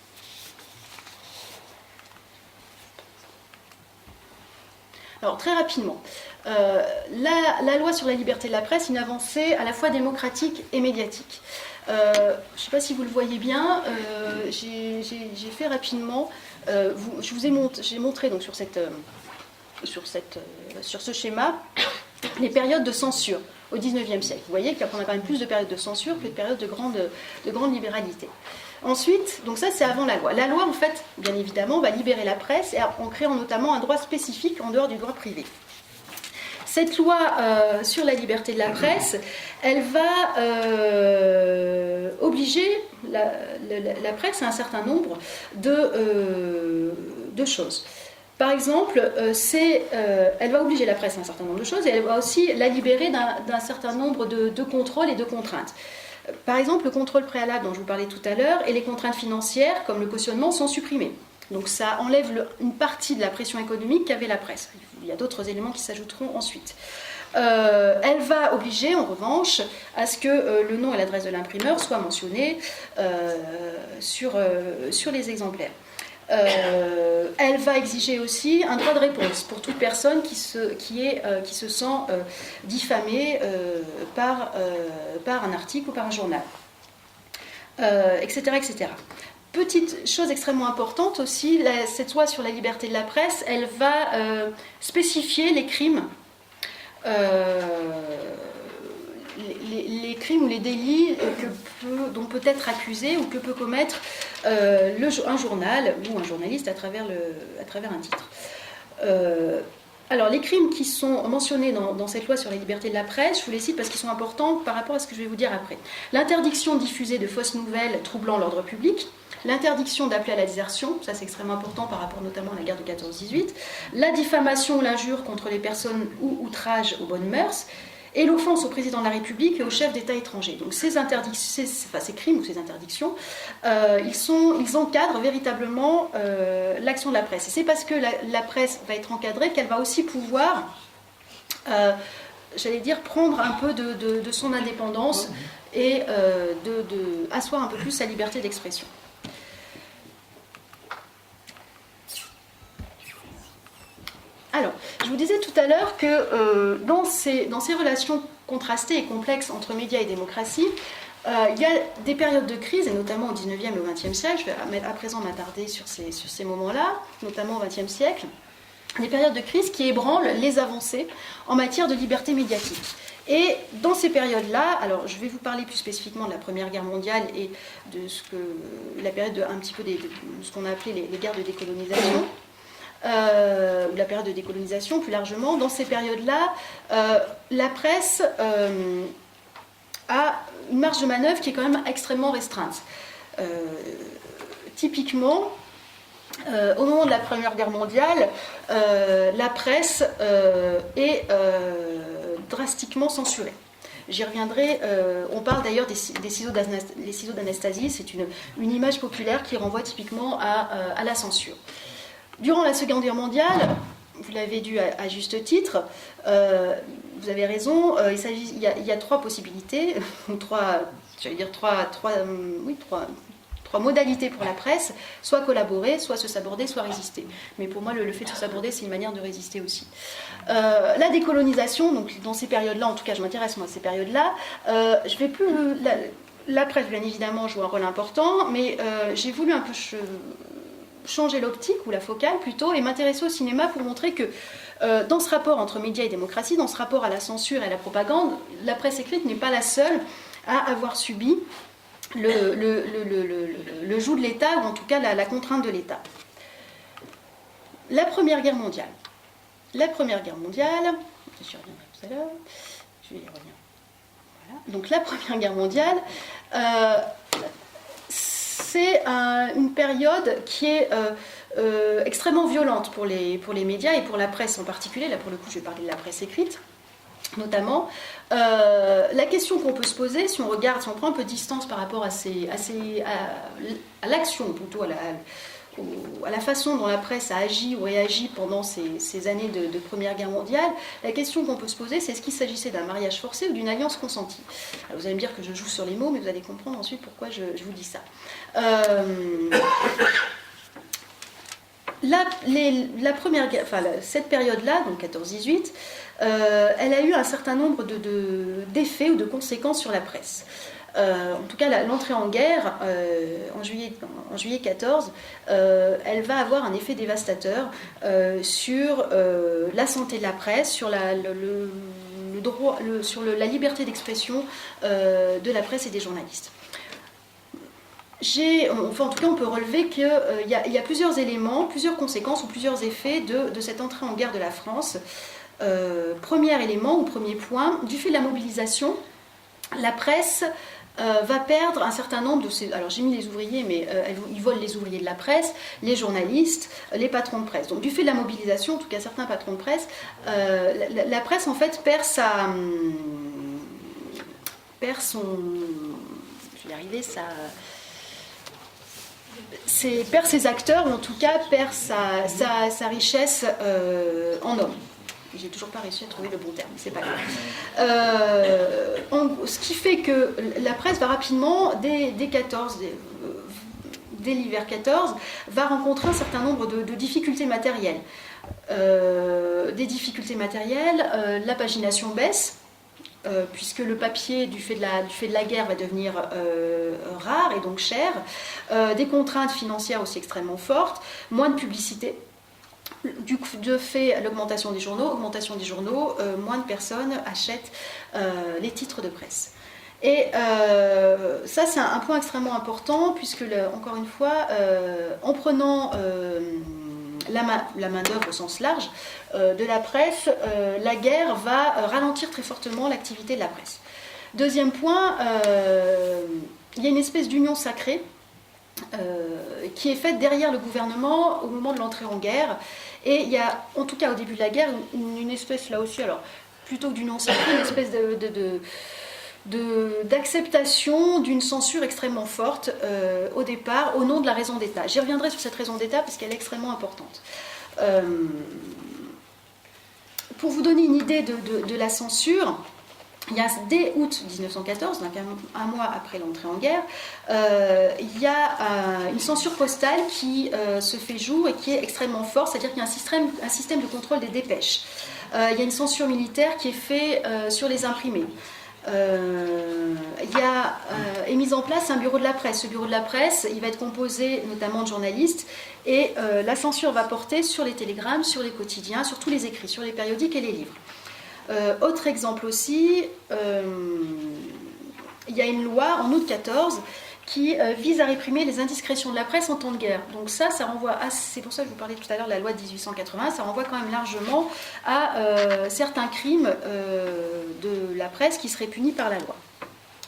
Alors très rapidement, la loi sur la liberté de la presse, une avancée à la fois démocratique et médiatique. Je ne sais pas si vous le voyez bien, j'ai fait rapidement, j'ai montré donc sur ce schéma les périodes de censure au XIXe siècle. Vous voyez qu'on a quand même plus de périodes de censure que de périodes de grande libéralité. Ensuite, donc ça c'est avant la loi. La loi, en fait, bien évidemment, va libérer la presse en créant notamment un droit spécifique en dehors du droit privé. Cette loi sur la liberté de la presse, elle va obliger la presse à un certain nombre de choses. Par exemple, elle va obliger la presse à un certain nombre de choses et elle va aussi la libérer d'un certain nombre de contrôles et de contraintes. Par exemple, le contrôle préalable dont je vous parlais tout à l'heure et les contraintes financières, comme le cautionnement, sont supprimées. Donc ça enlève une partie de la pression économique qu'avait la presse. Il y a d'autres éléments qui s'ajouteront ensuite. Elle va obliger, en revanche, à ce que le nom et l'adresse de l'imprimeur soient mentionnés sur les exemplaires. Elle va exiger aussi un droit de réponse pour toute personne qui se sent diffamée par un article ou par un journal, etc., etc. Petite chose extrêmement importante aussi, cette loi sur la liberté de la presse, elle va spécifier les crimes, les crimes ou les délits dont peut être accusé ou que peut commettre un journal ou un journaliste à travers un titre. Alors, les crimes qui sont mentionnés dans cette loi sur la liberté de la presse, je vous les cite parce qu'ils sont importants par rapport à ce que je vais vous dire après. L'interdiction de diffuser de fausses nouvelles troublant l'ordre public, l'interdiction d'appeler à la désertion, ça c'est extrêmement important par rapport notamment à la guerre de 14-18, la diffamation ou l'injure contre les personnes ou outrage aux bonnes mœurs, et l'offense au président de la République et au chef d'État étranger. Donc ces crimes ou ces interdictions, ils encadrent véritablement l'action de la presse. Et c'est parce que la presse va être encadrée qu'elle va aussi pouvoir, j'allais dire, prendre un peu de son indépendance et asseoir un peu plus sa liberté d'expression. Alors, je vous disais tout à l'heure que dans ces relations contrastées et complexes entre médias et démocratie, il y a des périodes de crise, et notamment au XIXe et au XXe siècle, je vais à présent m'attarder sur ces moments-là, notamment au XXe siècle, des périodes de crise qui ébranlent les avancées en matière de liberté médiatique. Et dans ces périodes-là, alors je vais vous parler plus spécifiquement de la Première Guerre mondiale et de la période un petit peu de ce qu'on a appelé les guerres de décolonisation, ou la période de décolonisation plus largement. Dans ces périodes-là, la presse a une marge de manœuvre qui est quand même extrêmement restreinte. Typiquement, au moment de la Première Guerre mondiale, la presse est drastiquement censurée. J'y reviendrai. On parle d'ailleurs des ciseaux d'Anastasie. C'est une image populaire qui renvoie typiquement à la censure. Durant la Seconde Guerre mondiale, vous l'avez dit à juste titre, vous avez raison, il y a trois possibilités, trois modalités pour la presse, soit collaborer, soit se saborder, soit résister. Mais pour moi, le fait de se saborder, c'est une manière de résister aussi. La décolonisation, donc dans ces périodes-là, en tout cas je m'intéresse moi à ces périodes-là, je vais plus... La presse, bien évidemment, joue un rôle important, mais j'ai voulu un peu changer l'optique, ou la focale plutôt, et m'intéresser au cinéma pour montrer que dans ce rapport entre médias et démocratie, dans ce rapport à la censure et à la propagande, la presse écrite n'est pas la seule à avoir subi le joug de l'État, ou en tout cas la contrainte de l'État. La Première Guerre mondiale. La Première Guerre mondiale, je reviendrai tout à l'heure, je vais y revenir. Voilà. Donc la Première Guerre mondiale, c'est une période qui est extrêmement violente pour les médias et pour la presse en particulier. Là, pour le coup, je vais parler de la presse écrite, notamment. La question qu'on peut se poser, si on prend un peu de distance par rapport à l'action, plutôt à la façon dont la presse a agi ou réagi pendant ces années de Première Guerre mondiale, la question qu'on peut se poser, c'est est-ce qu'il s'agissait d'un mariage forcé ou d'une alliance consentie ? Alors vous allez me dire que je joue sur les mots, mais vous allez comprendre ensuite pourquoi je vous dis ça. Cette période-là, donc 14-18, elle a eu un certain nombre d'effets ou de conséquences sur la presse. En tout cas, l'entrée en guerre, en juillet 14, elle va avoir un effet dévastateur sur la santé de la presse, sur la liberté d'expression de la presse et des journalistes. En tout cas, on peut relever qu'il y a plusieurs éléments, plusieurs conséquences ou plusieurs effets de cette entrée en guerre de la France. Premier élément ou premier point, du fait de la mobilisation, la presse va perdre un certain nombre de ses... Alors j'ai mis les ouvriers, mais ils volent les ouvriers de la presse, les journalistes, les patrons de presse. Donc du fait de la mobilisation, en tout cas certains patrons de presse, la presse en fait perd son... Je vais y arriver, perd ses acteurs, ou en tout cas perd sa richesse en hommes. J'ai toujours pas réussi à trouver le bon terme, c'est pas grave. Ce qui fait que la presse va rapidement, dès l'hiver 14, va rencontrer un certain nombre de difficultés matérielles. Des difficultés matérielles, la pagination baisse, puisque le papier, du fait de la guerre, va devenir rare et donc cher. Des contraintes financières aussi extrêmement fortes, moins de publicité. De fait, l'augmentation des journaux, moins de personnes achètent les titres de presse. Et ça, c'est un point extrêmement important, puisque, encore une fois, en prenant la main-d'œuvre au sens large de la presse, la guerre va ralentir très fortement l'activité de la presse. Deuxième point, il y a une espèce d'union sacrée qui est faite derrière le gouvernement au moment de l'entrée en guerre. Et il y a, en tout cas au début de la guerre, une espèce là aussi, alors plutôt que d'union sacrée, une espèce d'acceptation d'une censure extrêmement forte au départ, au nom de la raison d'État. J'y reviendrai sur cette raison d'État parce qu'elle est extrêmement importante. Pour vous donner une idée de la censure, il y a, dès août 1914, donc un mois après l'entrée en guerre, il y a une censure postale qui se fait jour et qui est extrêmement forte, c'est-à-dire qu'il y a un système de contrôle des dépêches. Il y a une censure militaire qui est faite sur les imprimés. Est mis en place un bureau de la presse. Ce bureau de la presse, il va être composé notamment de journalistes et la censure va porter sur les télégrammes, sur les quotidiens, sur tous les écrits, sur les périodiques et les livres. Autre exemple aussi, il y a une loi en août 14 qui vise à réprimer les indiscrétions de la presse en temps de guerre. Donc ça renvoie à, c'est pour ça que je vous parlais tout à l'heure de la loi de 1880, ça renvoie quand même largement à certains crimes de la presse qui seraient punis par la loi.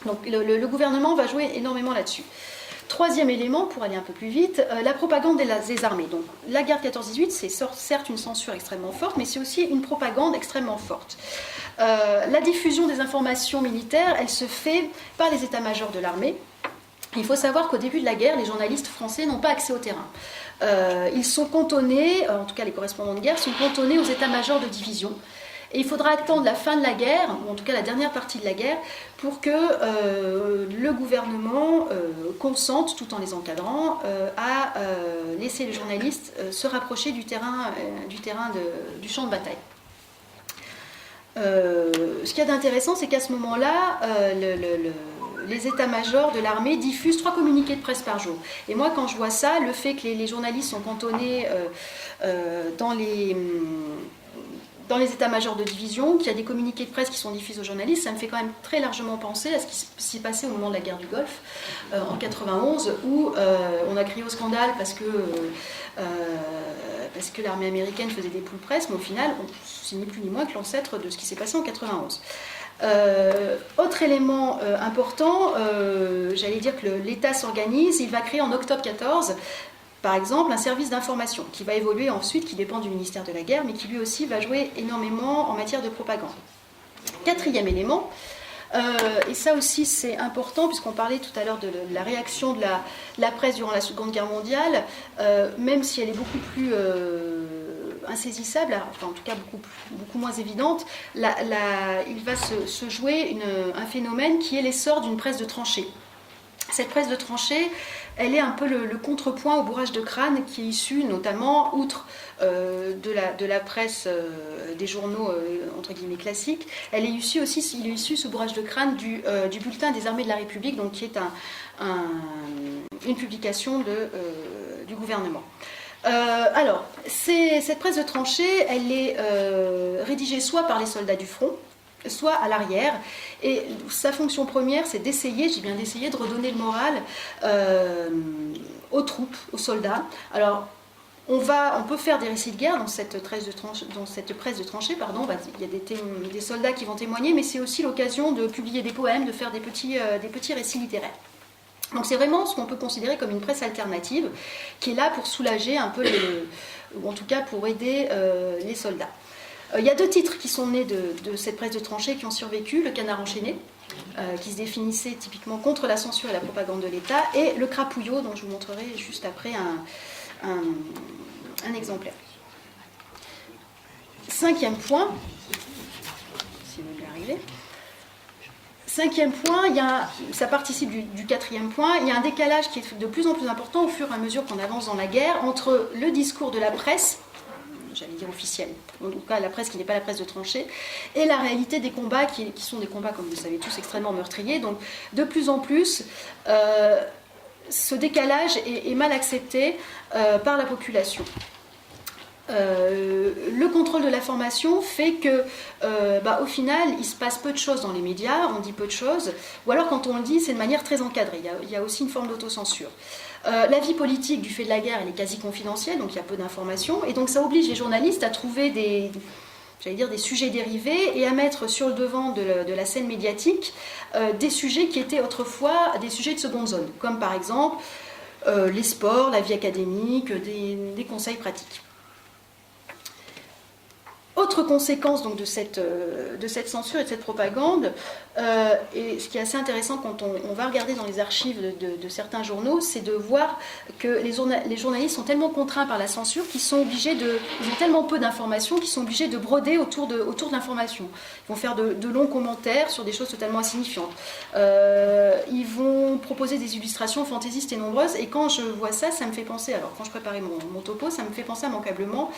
Donc le gouvernement va jouer énormément là-dessus. Troisième élément, pour aller un peu plus vite, la propagande des armées. Donc, la guerre de 14-18, c'est certes une censure extrêmement forte, mais c'est aussi une propagande extrêmement forte. La diffusion des informations militaires, elle se fait par les états-majors de l'armée. Il faut savoir qu'au début de la guerre, les journalistes français n'ont pas accès au terrain. Ils sont cantonnés, en tout cas les correspondants de guerre, sont cantonnés aux états-majors de division. Et il faudra attendre la fin de la guerre, ou en tout cas la dernière partie de la guerre, pour que le gouvernement consente, tout en les encadrant, à laisser les journalistes se rapprocher du champ de bataille. Ce qu'il y a d'intéressant, c'est qu'à ce moment-là, les états-majors de l'armée diffusent 3 communiqués de presse par jour. Et moi, quand je vois ça, le fait que les journalistes sont cantonnés dans les états-majors de division, qu'il y a des communiqués de presse qui sont diffusés aux journalistes, ça me fait quand même très largement penser à ce qui s'y passait au moment de la guerre du Golfe, en 91, où on a crié au scandale parce que l'armée américaine faisait des poules presse, mais au final, c'est ni plus ni moins que l'ancêtre de ce qui s'est passé en 91. Autre élément important, j'allais dire que l'État s'organise, il va créer en octobre 14 par exemple, un service d'information qui va évoluer ensuite, qui dépend du ministère de la Guerre, mais qui lui aussi va jouer énormément en matière de propagande. Quatrième élément, et ça aussi c'est important, puisqu'on parlait tout à l'heure de la réaction de la presse durant la Seconde Guerre mondiale, même si elle est beaucoup plus insaisissable, enfin en tout cas beaucoup moins évidente, il va se jouer un phénomène qui est l'essor d'une presse de tranchée. Cette presse de tranchée, elle est un peu le contrepoint au bourrage de crâne qui est issu notamment, outre de la presse des journaux entre guillemets classiques, il est issu ce bourrage de crâne du bulletin des armées de la République, donc qui est une publication du gouvernement. Alors, cette presse de tranchée, elle est rédigée soit par les soldats du front, soit à l'arrière, et sa fonction première, c'est d'essayer, j'ai bien d'essayer, de redonner le moral aux troupes, aux soldats. Alors, on peut faire des récits de guerre dans cette presse de tranchée, il y a des soldats qui vont témoigner, mais c'est aussi l'occasion de publier des poèmes, de faire des petits récits littéraires. Donc c'est vraiment ce qu'on peut considérer comme une presse alternative, qui est là pour soulager un peu, ou en tout cas pour aider les soldats. Il y a 2 titres qui sont nés de cette presse de tranchée qui ont survécu, le Canard enchaîné, qui se définissait typiquement contre la censure et la propagande de l'État, et le Crapouillot, dont je vous montrerai juste après un exemplaire. 5e point, si vous voulez arriver. 5e point, ça participe du 4e point, il y a un décalage qui est de plus en plus important au fur et à mesure qu'on avance dans la guerre entre le discours de la presse, j'allais dire officielle, en tout cas la presse qui n'est pas la presse de tranchée, et la réalité des combats qui sont des combats, comme vous le savez tous, extrêmement meurtriers. Donc de plus en plus, ce décalage est mal accepté par la population. Le contrôle de la formation fait que, au final, il se passe peu de choses dans les médias, on dit peu de choses, ou alors quand on le dit, c'est de manière très encadrée. Il y a aussi une forme d'autocensure. La vie politique, du fait de la guerre, elle est quasi confidentielle, donc il y a peu d'informations, et donc ça oblige les journalistes à trouver des sujets dérivés et à mettre sur le devant de la scène médiatique des sujets qui étaient autrefois des sujets de seconde zone, comme par exemple les sports, la vie académique, des conseils pratiques. Autre conséquence donc, de cette censure et de cette propagande, et ce qui est assez intéressant quand on va regarder dans les archives de certains journaux, c'est de voir que les journalistes sont tellement contraints par la censure qu'ils sont obligés ils ont tellement peu d'informations qu'ils sont obligés de broder autour de l'information. Ils vont faire de longs commentaires sur des choses totalement insignifiantes. Ils vont proposer des illustrations fantaisistes et nombreuses, et quand je vois ça, ça me fait penser, alors quand je préparais mon topo, ça me fait penser immanquablement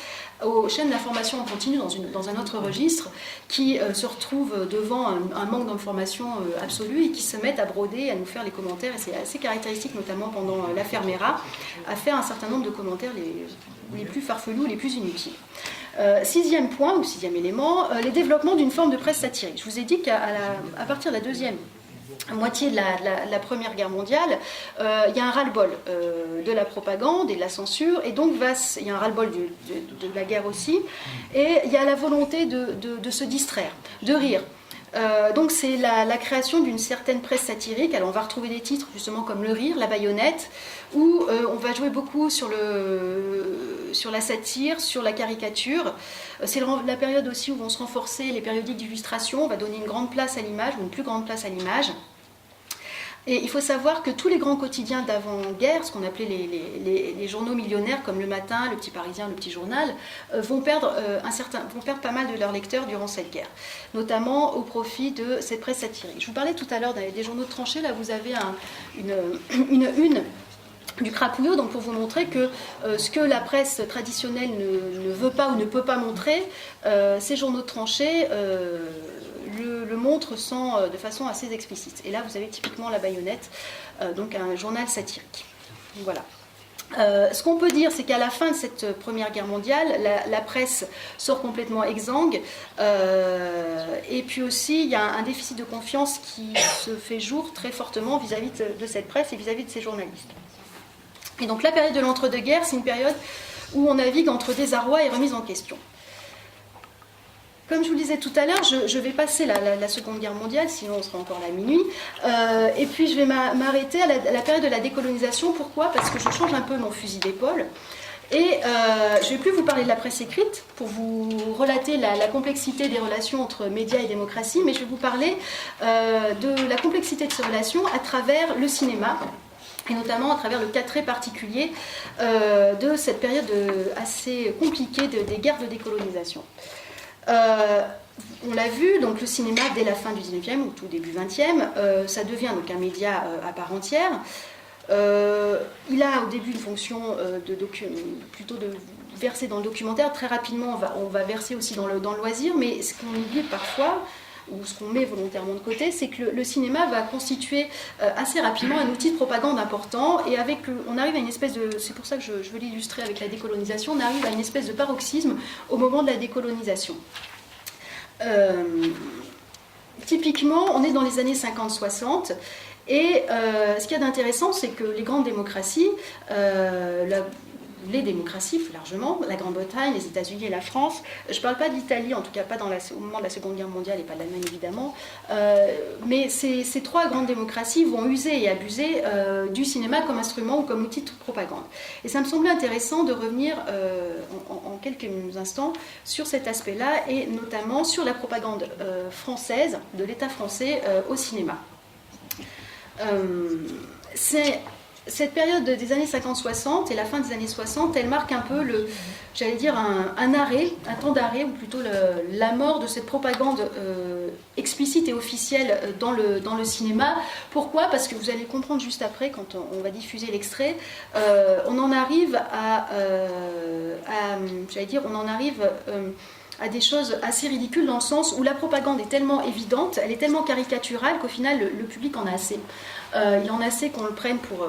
aux chaînes d'information en continu dans un autre registre, qui se retrouvent devant un manque d'information absolu et qui se mettent à broder, à nous faire les commentaires, et c'est assez caractéristique, notamment pendant l'affaire Mera, à faire un certain nombre de commentaires les plus farfelus, les plus inutiles. Sixième point, ou sixième élément, les développements d'une forme de presse satirique. Je vous ai dit qu'à partir de la deuxième moitié de la Première Guerre mondiale, il y a un ras-le-bol de la propagande et de la censure, et donc il y a un ras-le-bol de la guerre aussi, et il y a la volonté de se distraire, de rire. Donc c'est la création d'une certaine presse satirique. Alors on va retrouver des titres justement comme Le Rire, La Baïonnette, où on va jouer beaucoup sur la satire, sur la caricature. C'est la période aussi où vont se renforcer les périodiques d'illustration. On va donner une grande place à l'image, ou une plus grande place à l'image. Et il faut savoir que tous les grands quotidiens d'avant-guerre, ce qu'on appelait les journaux millionnaires comme Le Matin, Le Petit Parisien, Le Petit Journal, vont perdre pas mal de leurs lecteurs durant cette guerre, notamment au profit de cette presse satirique. Je vous parlais tout à l'heure des journaux de tranchées. Là, vous avez une du Crapouillot, donc pour vous montrer que ce que la presse traditionnelle ne veut pas ou ne peut pas montrer, ces journaux de tranchées le montrent de façon assez explicite. Et là, vous avez typiquement La Baïonnette, donc un journal satirique. Voilà. Ce qu'on peut dire, c'est qu'à la fin de cette Première Guerre mondiale, la presse sort complètement exsangue, et puis aussi il y a un déficit de confiance qui se fait jour très fortement vis-à-vis de cette presse et vis-à-vis de ces journalistes. Et donc la période de l'entre-deux-guerres, c'est une période où on navigue entre désarroi et remise en question. Comme je vous le disais tout à l'heure, je vais passer la Seconde Guerre mondiale, sinon on sera encore là à minuit, et puis je vais m'arrêter à la période de la décolonisation. Pourquoi ? Parce que je change un peu mon fusil d'épaule, et je ne vais plus vous parler de la presse écrite pour vous relater la complexité des relations entre médias et démocratie, mais je vais vous parler de la complexité de ces relations à travers le cinéma, et notamment à travers le cas très particulier de cette période assez compliquée des guerres de décolonisation. On l'a vu, donc le cinéma, dès la fin du 19e ou tout début 20e, ça devient donc un média à part entière. Il a au début une fonction plutôt de verser dans le documentaire. Très rapidement, on va verser aussi dans le loisir, mais ce qu'on oublie parfois, ou ce qu'on met volontairement de côté, c'est que le cinéma va constituer assez rapidement un outil de propagande important, et on arrive à une espèce de... C'est pour ça que je veux l'illustrer avec la décolonisation, on arrive à une espèce de paroxysme au moment de la décolonisation. Typiquement, on est dans les années 50-60, et ce qu'il y a d'intéressant, c'est que les grandes démocraties, les démocraties plus largement, la Grande-Bretagne, les États-Unis et la France, je ne parle pas de l'Italie, en tout cas pas au moment de la Seconde Guerre mondiale, et pas de l'Allemagne évidemment, mais ces trois grandes démocraties vont user et abuser du cinéma comme instrument ou comme outil de propagande. Et ça me semblait intéressant de revenir en quelques instants sur cet aspect-là, et notamment sur la propagande française, de l'État français au cinéma. Cette période des années 50-60 et la fin des années 60, elle marque un peu un arrêt, un temps d'arrêt, ou plutôt la mort de cette propagande explicite et officielle dans le cinéma. Pourquoi ? Parce que vous allez comprendre juste après, quand on va diffuser l'extrait, on en arrive à des choses assez ridicules, dans le sens où la propagande est tellement évidente, elle est tellement caricaturale qu'au final le public en a assez. Il en a assez qu'on le prenne pour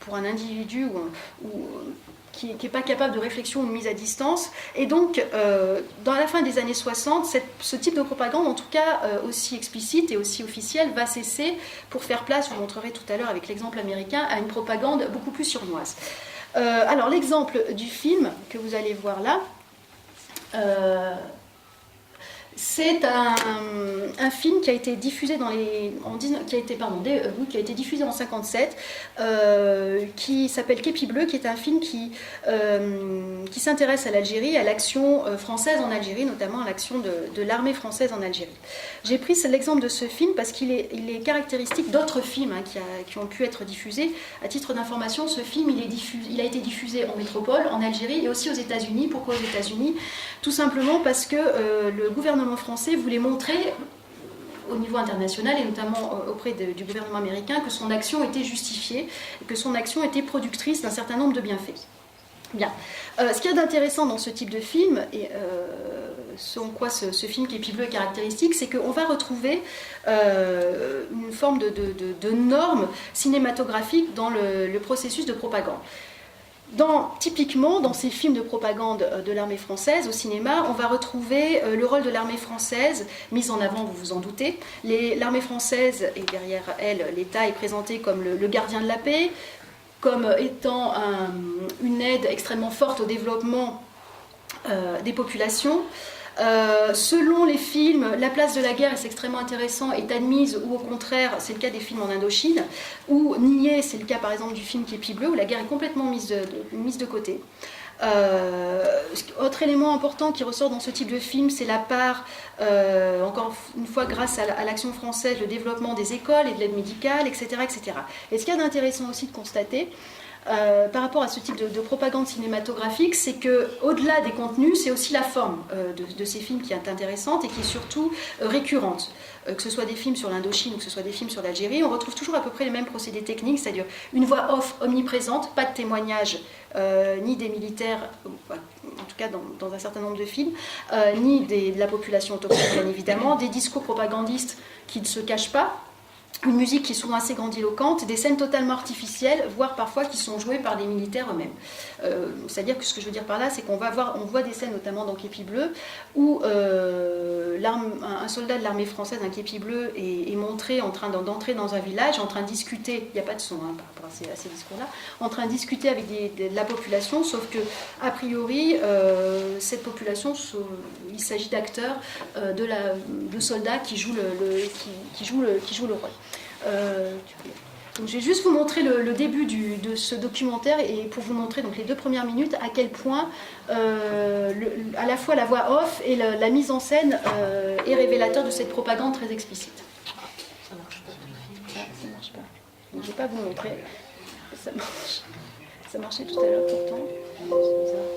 pour un individu qui n'est pas capable de réflexion ou de mise à distance. Et donc, dans la fin des années 60, ce type de propagande, en tout cas aussi explicite et aussi officielle, va cesser pour faire place, je vous montrerai tout à l'heure avec l'exemple américain, à une propagande beaucoup plus sournoise. Alors, l'exemple du film que vous allez voir là, c'est un film qui a été diffusé qui a été diffusé en 57, qui s'appelle Képi Bleu, qui est un film qui s'intéresse à l'Algérie, à l'action française en Algérie, notamment à l'action de l'armée française en Algérie. J'ai pris l'exemple de ce film parce qu'il est caractéristique d'autres films qui ont pu être diffusés. À titre d'information, ce film il a été diffusé en métropole, en Algérie et aussi aux États-Unis. Pourquoi aux États-Unis ? Tout simplement parce que le gouvernement français voulait montrer au niveau international et notamment auprès du gouvernement américain que son action était justifiée, que son action était productrice d'un certain nombre de bienfaits. Bien. Ce qu'il y a d'intéressant dans ce type de film, et ce en quoi ce film Képi Bleu est caractéristique, c'est qu'on va retrouver une forme de normes cinématographiques dans le processus de propagande. Typiquement, dans ces films de propagande de l'armée française au cinéma, on va retrouver le rôle de l'armée française mis en avant, vous vous en doutez. L'armée française, et derrière elle, l'État est présenté comme le gardien de la paix, comme étant une aide extrêmement forte au développement des populations. Selon les films, la place de la guerre, et c'est extrêmement intéressant, est admise, ou au contraire, c'est le cas des films en Indochine, ou niée, c'est le cas par exemple du film Képi Bleu, où la guerre est complètement mise de côté. Autre élément important qui ressort dans ce type de film, c'est la part, encore une fois grâce à l'action française, le développement des écoles et de l'aide médicale, etc., etc. Et ce qu'il y a d'intéressant aussi de constater, par rapport à ce type de propagande cinématographique, c'est qu'au-delà des contenus, c'est aussi la forme de ces films qui est intéressante et qui est surtout récurrente. Que ce soit des films sur l'Indochine ou que ce soit des films sur l'Algérie, on retrouve toujours à peu près les mêmes procédés techniques, c'est-à-dire une voix off omniprésente, pas de témoignage ni des militaires, en tout cas dans un certain nombre de films, ni de la population autochtone bien évidemment, des discours propagandistes qui ne se cachent pas, une musique qui est souvent assez grandiloquente, des scènes totalement artificielles, voire parfois qui sont jouées par des militaires eux-mêmes. C'est-à-dire que ce que je veux dire par là, c'est qu'on voit des scènes, notamment dans Képi Bleu, où un soldat de l'armée française, un Képi Bleu, est montré en train d'entrer dans un village, en train de discuter, il n'y a pas de son par rapport à ces discours-là, en train de discuter avec de la population, sauf que, a priori, cette population, il s'agit d'acteurs, de soldats qui jouent le rôle. Donc je vais juste vous montrer le début de ce documentaire et pour vous montrer donc les 2 premières minutes à quel point à la fois la voix off et la mise en scène est révélateur de cette propagande très explicite. Ça marche pas. Ça marche pas. Je ne vais pas vous montrer. Ça marche. Ça marchait tout à l'heure pourtant. C'est bizarre.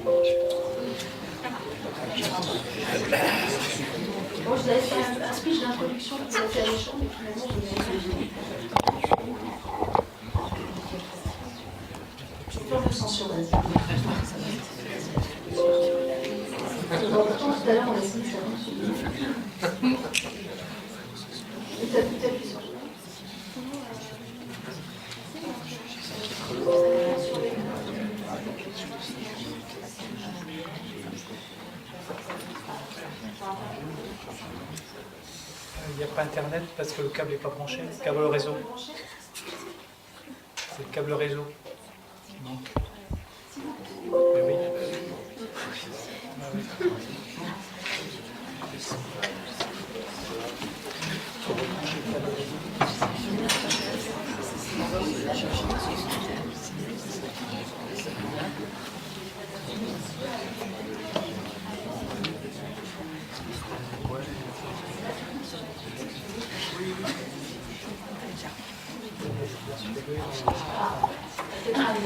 Bon, je vous avais fait un speech d'introduction qui vous a fait alléchant, mais finalement, je vous ai censure. Pourtant, tout à l'heure, on a essayé de faire un et tu appuies sur il n'y a pas internet parce que le câble n'est pas branché, le câble réseau. C'est le câble réseau qui manque. Mais oui. Ah oui.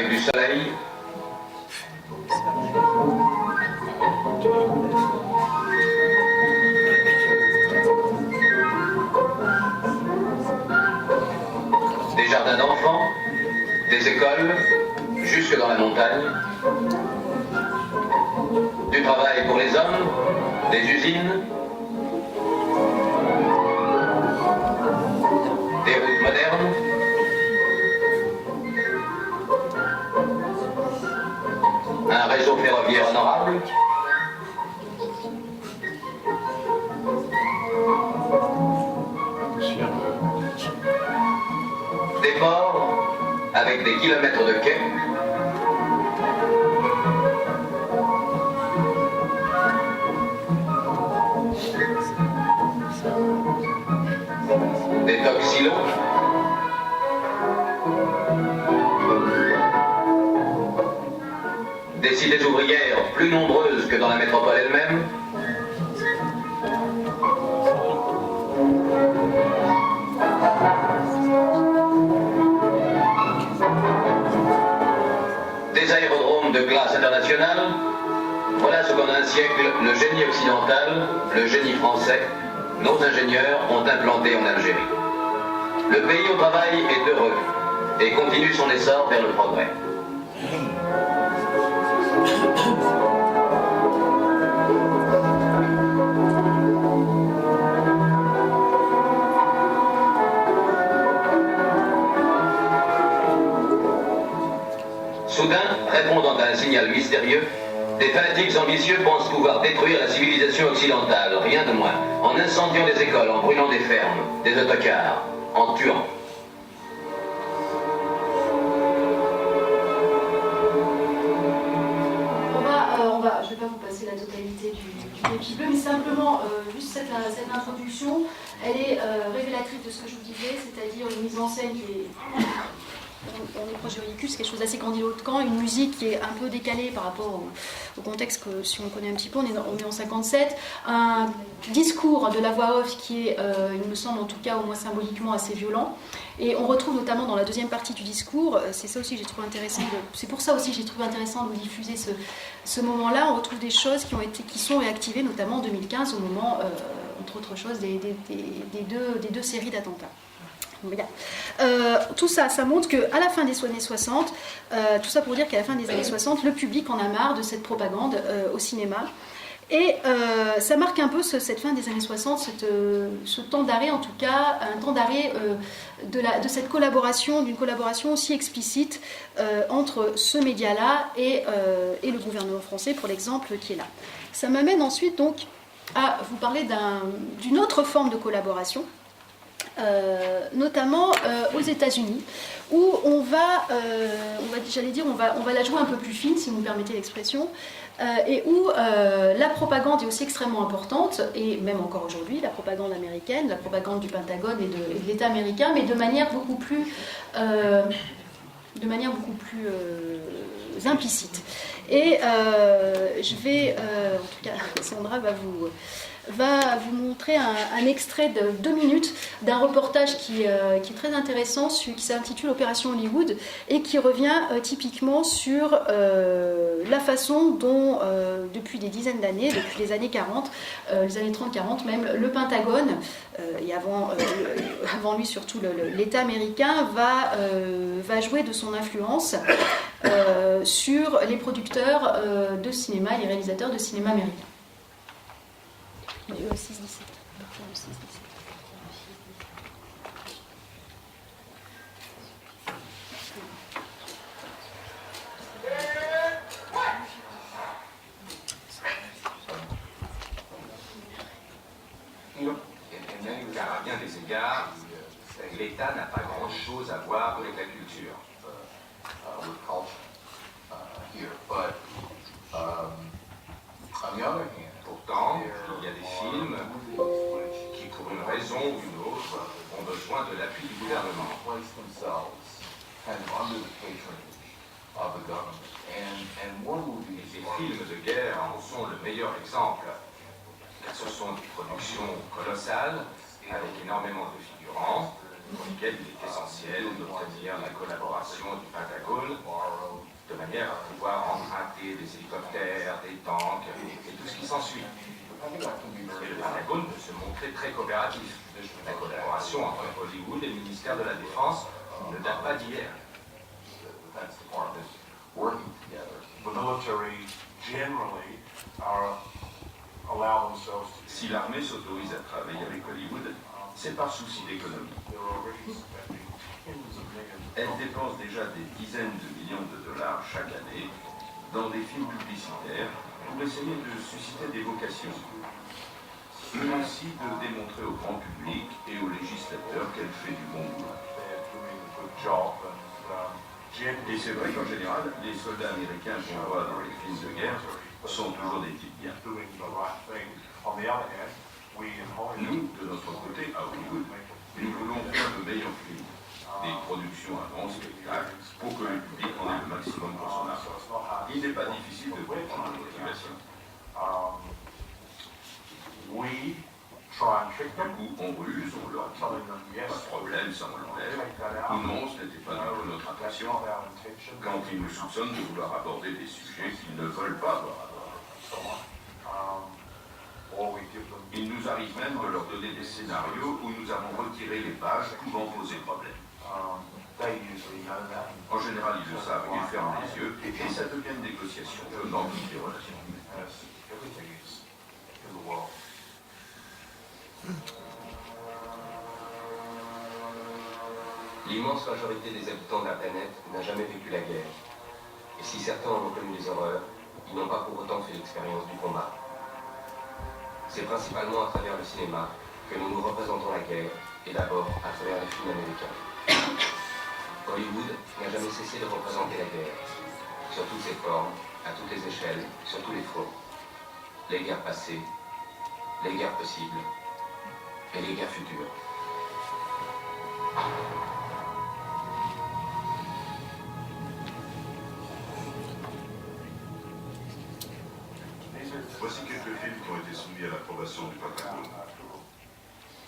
avec du soleil. Des jardins d'enfants, des écoles, jusque dans la montagne. Du travail pour les hommes, des usines, des routes modernes, un réseau ferroviaire honorable, des ports avec des kilomètres de quais, des docks silos, des cités ouvrières plus nombreuses que dans la métropole elle-même, des aérodromes de classe internationale. Voilà ce qu'en un siècle, le génie occidental, le génie français, nos ingénieurs ont implanté en Algérie. Le pays au travail est heureux et continue son essor vers le progrès. Soudain, répondant à un signal mystérieux, des fanatiques ambitieux pensent pouvoir détruire la civilisation occidentale, rien de moins, en incendiant des écoles, en brûlant des fermes, des autocars, en tuant. Je ne vais pas vous passer la totalité du petit bleu, mais simplement, juste cette introduction, elle est révélatrice de ce que je vous disais, c'est-à-dire une mise en scène qui est... On est proche du ridicule, c'est quelque chose d'assez grandiloquent, une musique qui est un peu décalée par rapport au contexte que, si on connaît un petit peu, on est en 57, un discours de la voix off qui est, il me semble en tout cas au moins symboliquement, assez violent, et on retrouve notamment dans la deuxième partie du discours, c'est ça aussi que j'ai trouvé intéressant, c'est pour ça aussi que j'ai trouvé intéressant de vous diffuser ce moment-là, on retrouve des choses qui sont réactivées notamment en 2015 au moment, entre autres choses, des deux séries d'attentats. Bien. Tout ça montre qu'à la fin des années 60, tout ça pour dire qu'à la fin des années 60, le public en a marre de cette propagande au cinéma. Et ça marque un peu cette fin des années 60, ce temps d'arrêt en tout cas, un temps d'arrêt de cette collaboration, d'une collaboration aussi explicite entre ce média-là et le gouvernement français, pour l'exemple qui est là. Ça m'amène ensuite donc à vous parler d'une autre forme de collaboration, notamment aux États-Unis, où on va la jouer un peu plus fine, si vous me permettez l'expression, et où la propagande est aussi extrêmement importante, et même encore aujourd'hui, la propagande américaine, la propagande du Pentagone et de l'État américain, mais de manière beaucoup plus implicite. Et je vais, en tout cas, Sandra va vous montrer un extrait de 2 minutes d'un reportage qui est très intéressant, qui s'intitule Opération Hollywood, et qui revient typiquement sur la façon dont, depuis des dizaines d'années, depuis les années 40, les années 30-40 même, le Pentagone, et avant lui surtout l'État américain, va jouer de son influence sur les producteurs de cinéma, les réalisateurs de cinéma américain. Le 6-17. Car à bien des égards, l'État n'a pas grand-chose à voir avec la culture. Pourtant, il y a des films qui, pour une raison ou une autre, ont besoin de l'appui du gouvernement. Les films de guerre en sont le meilleur exemple. Ce sont des productions colossales, avec énormément de figurants, pour lesquels il est essentiel d'obtenir la collaboration du Pentagone, de manière à pouvoir emprunter des hélicoptères, des tanks et tout ce qui s'ensuit. Et le Pentagone peut se montrer très coopératif. La collaboration entre Hollywood et le ministère de la Défense ne date pas d'hier. Si l'armée s'autorise à travailler avec Hollywood, c'est par souci d'économie. Elle dépense déjà des dizaines de millions de dollars chaque année dans des films publicitaires pour essayer de susciter des vocations, mais aussi de démontrer au grand public et aux législateurs qu'elle fait du bon boulot. Et c'est vrai qu'en général, les soldats américains qu'on voit dans les films de guerre sont toujours des types bien. Nous, de notre côté, à Hollywood, nous voulons faire de meilleurs films, des productions à grand spectacle, pour que le public en ait le maximum pour son argent. Il n'est pas difficile de comprendre la motivation. Du coup, on ruse, on leur dit, pas de problème, ça on l'enlève, ou non, ce n'était pas du tout notre intention, quand ils nous soupçonnent de vouloir aborder des sujets qu'ils ne veulent pas avoir abordés. Il nous arrive même de leur donner des scénarios où nous avons retiré les pages pouvant poser problème. En général, ils le savent, ils ferment les yeux, et ça devient une négociation, comme dans toutes les relations. L'immense majorité des habitants de la planète n'a jamais vécu la guerre. Et si certains en ont connu les horreurs, ils n'ont pas pour autant fait l'expérience du combat. C'est principalement à travers le cinéma que nous nous représentons la guerre, et d'abord à travers les films américains. Hollywood n'a jamais cessé de représenter la guerre, sur toutes ses formes, à toutes les échelles, sur tous les fronts. Les guerres passées, les guerres possibles, et les guerres futures. Voici quelques films qui ont été soumis à l'approbation du Pentagone.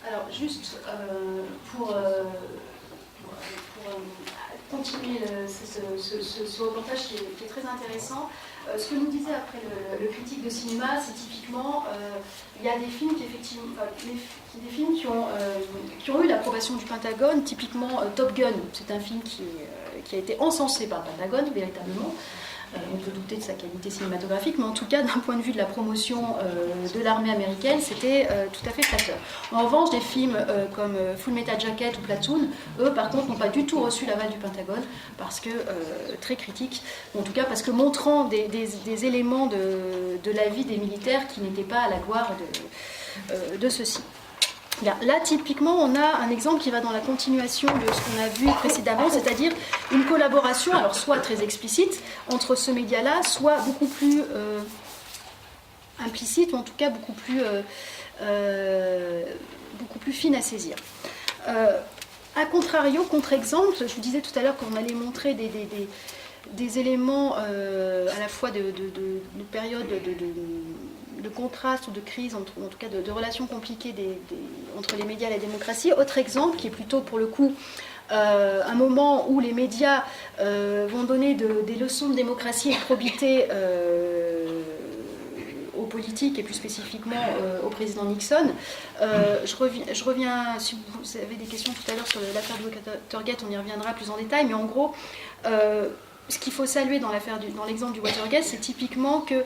Alors, juste pour continuer ce reportage qui est très intéressant, ce que nous disait après le critique de cinéma, c'est typiquement, il y a des films qui effectivement, des films qui ont eu l'approbation du Pentagone, typiquement Top Gun, c'est un film qui a été encensé par le Pentagone, véritablement. On peut douter de sa qualité cinématographique, mais en tout cas, d'un point de vue de la promotion de l'armée américaine, c'était tout à fait flatteur. En revanche, des films comme Full Metal Jacket ou Platoon, eux, par contre, n'ont pas du tout reçu l'aval du Pentagone, parce que, très critiques, en tout cas, parce que montrant des éléments de la vie des militaires qui n'étaient pas à la gloire de ceux-ci. Bien, là, typiquement, on a un exemple qui va dans la continuation de ce qu'on a vu précédemment, c'est-à-dire une collaboration, alors soit très explicite, entre ce média-là, soit beaucoup plus implicite, ou en tout cas beaucoup plus fine à saisir. A contrario, contre-exemple, je vous disais tout à l'heure qu'on allait montrer des éléments à la fois de période de contraste ou de crise, en tout cas de relations compliquées entre les médias et la démocratie. Autre exemple, qui est plutôt pour le coup un moment où les médias vont donner des leçons de démocratie et de probité aux politiques et plus spécifiquement au président Nixon. Je reviens, si vous avez des questions tout à l'heure sur l'affaire de Watergate, on y reviendra plus en détail, mais en gros, ce qu'il faut saluer dans l'exemple du Watergate, c'est typiquement que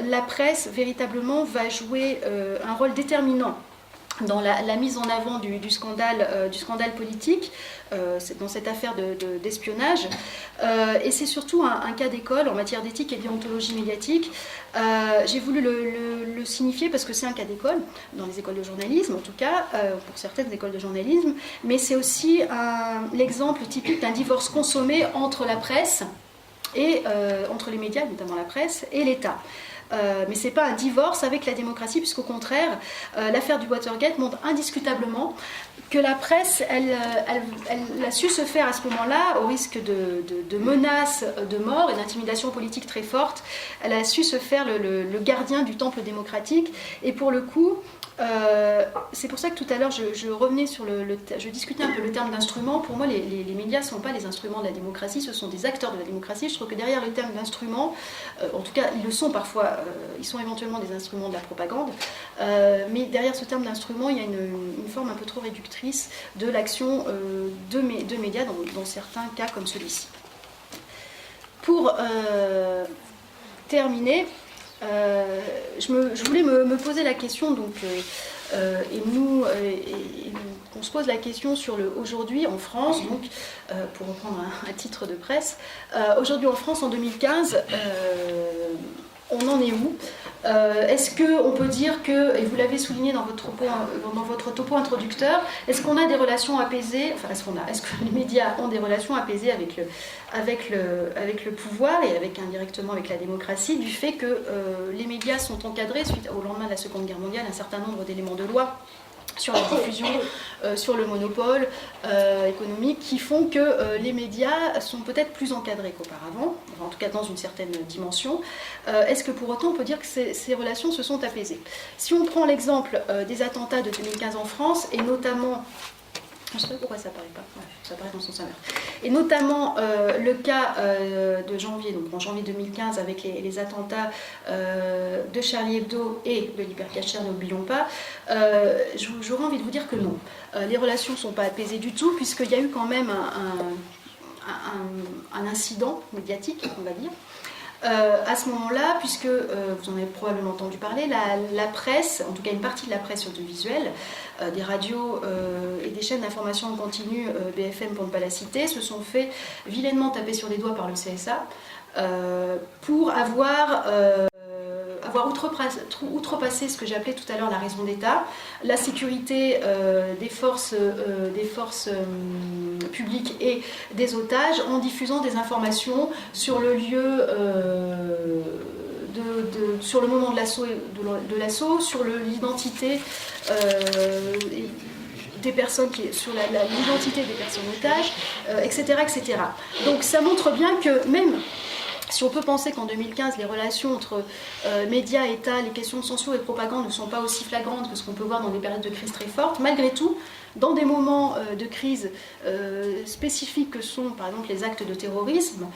la presse, véritablement, va jouer un rôle déterminant dans la mise en avant du scandale politique, dans cette affaire d'espionnage. Et c'est surtout un cas d'école en matière d'éthique et de déontologie médiatique. J'ai voulu le signifier parce que c'est un cas d'école, dans les écoles de journalisme en tout cas, pour certaines écoles de journalisme, mais c'est aussi l'exemple typique d'un divorce consommé entre la presse et entre les médias, notamment la presse, et l'État. mais ce n'est pas un divorce avec la démocratie, puisqu'au contraire, l'affaire du Watergate montre indiscutablement que la presse, elle a su se faire à ce moment-là, au risque de menaces de mort et d'intimidation politique très forte, elle a su se faire le gardien du temple démocratique. Et pour le coup, c'est pour ça que tout à l'heure je revenais sur je discutais un peu le terme d'instrument. Pour moi, les médias ne sont pas les instruments de la démocratie, ce sont des acteurs de la démocratie. Je trouve que derrière le terme d'instrument, en tout cas ils le sont parfois, ils sont éventuellement des instruments de la propagande, mais derrière ce terme d'instrument, il y a une forme un peu trop réductrice de l'action de médias dans certains cas comme celui-ci. Pour terminer, je voulais me poser la question, donc, qu'on se pose la question sur aujourd'hui en France, donc, pour reprendre un titre de presse, aujourd'hui en France en 2015, on en est où ? Est-ce qu'on peut dire que, et vous l'avez souligné dans votre topo introducteur, est-ce qu'on a des relations apaisées, enfin est-ce que les médias ont des relations apaisées avec le pouvoir et indirectement avec la démocratie, du fait que les médias sont encadrés suite au lendemain de la Seconde Guerre mondiale, un certain nombre d'éléments de loi sur la diffusion, sur le monopole économique, qui font que les médias sont peut-être plus encadrés qu'auparavant, en tout cas dans une certaine dimension. Est-ce que pour autant on peut dire que ces relations se sont apaisées ? Si on prend l'exemple des attentats de 2015 en France, et notamment... Je ne sais pas pourquoi ça apparaît pas, ouais, ça apparaît dans son sommaire. Et notamment le cas de janvier, donc en janvier 2015, avec les attentats de Charlie Hebdo et de l'hypercacher, n'oublions pas, j'aurais envie de vous dire que non. Les relations ne sont pas apaisées du tout, puisqu'il y a eu quand même un incident médiatique, on va dire. À ce moment-là, puisque vous en avez probablement entendu parler, la presse, en tout cas une partie de la presse audiovisuelle, des radios et des chaînes d'information en continu, BFM pour ne pas la citer, se sont fait vilainement taper sur les doigts par le CSA pour avoir outrepassé ce que j'ai appelé tout à l'heure la raison d'État, la sécurité des forces publiques et des otages, en diffusant des informations sur le lieu, sur le moment de l'assaut, sur l'identité des personnes, sur l'identité des personnes otages, etc., etc. Donc ça montre bien que même si on peut penser qu'en 2015, les relations entre médias, État, les questions de censure et de propagande ne sont pas aussi flagrantes que ce qu'on peut voir dans des périodes de crise très fortes, malgré tout, dans des moments de crise spécifiques que sont par exemple les actes de terrorisme,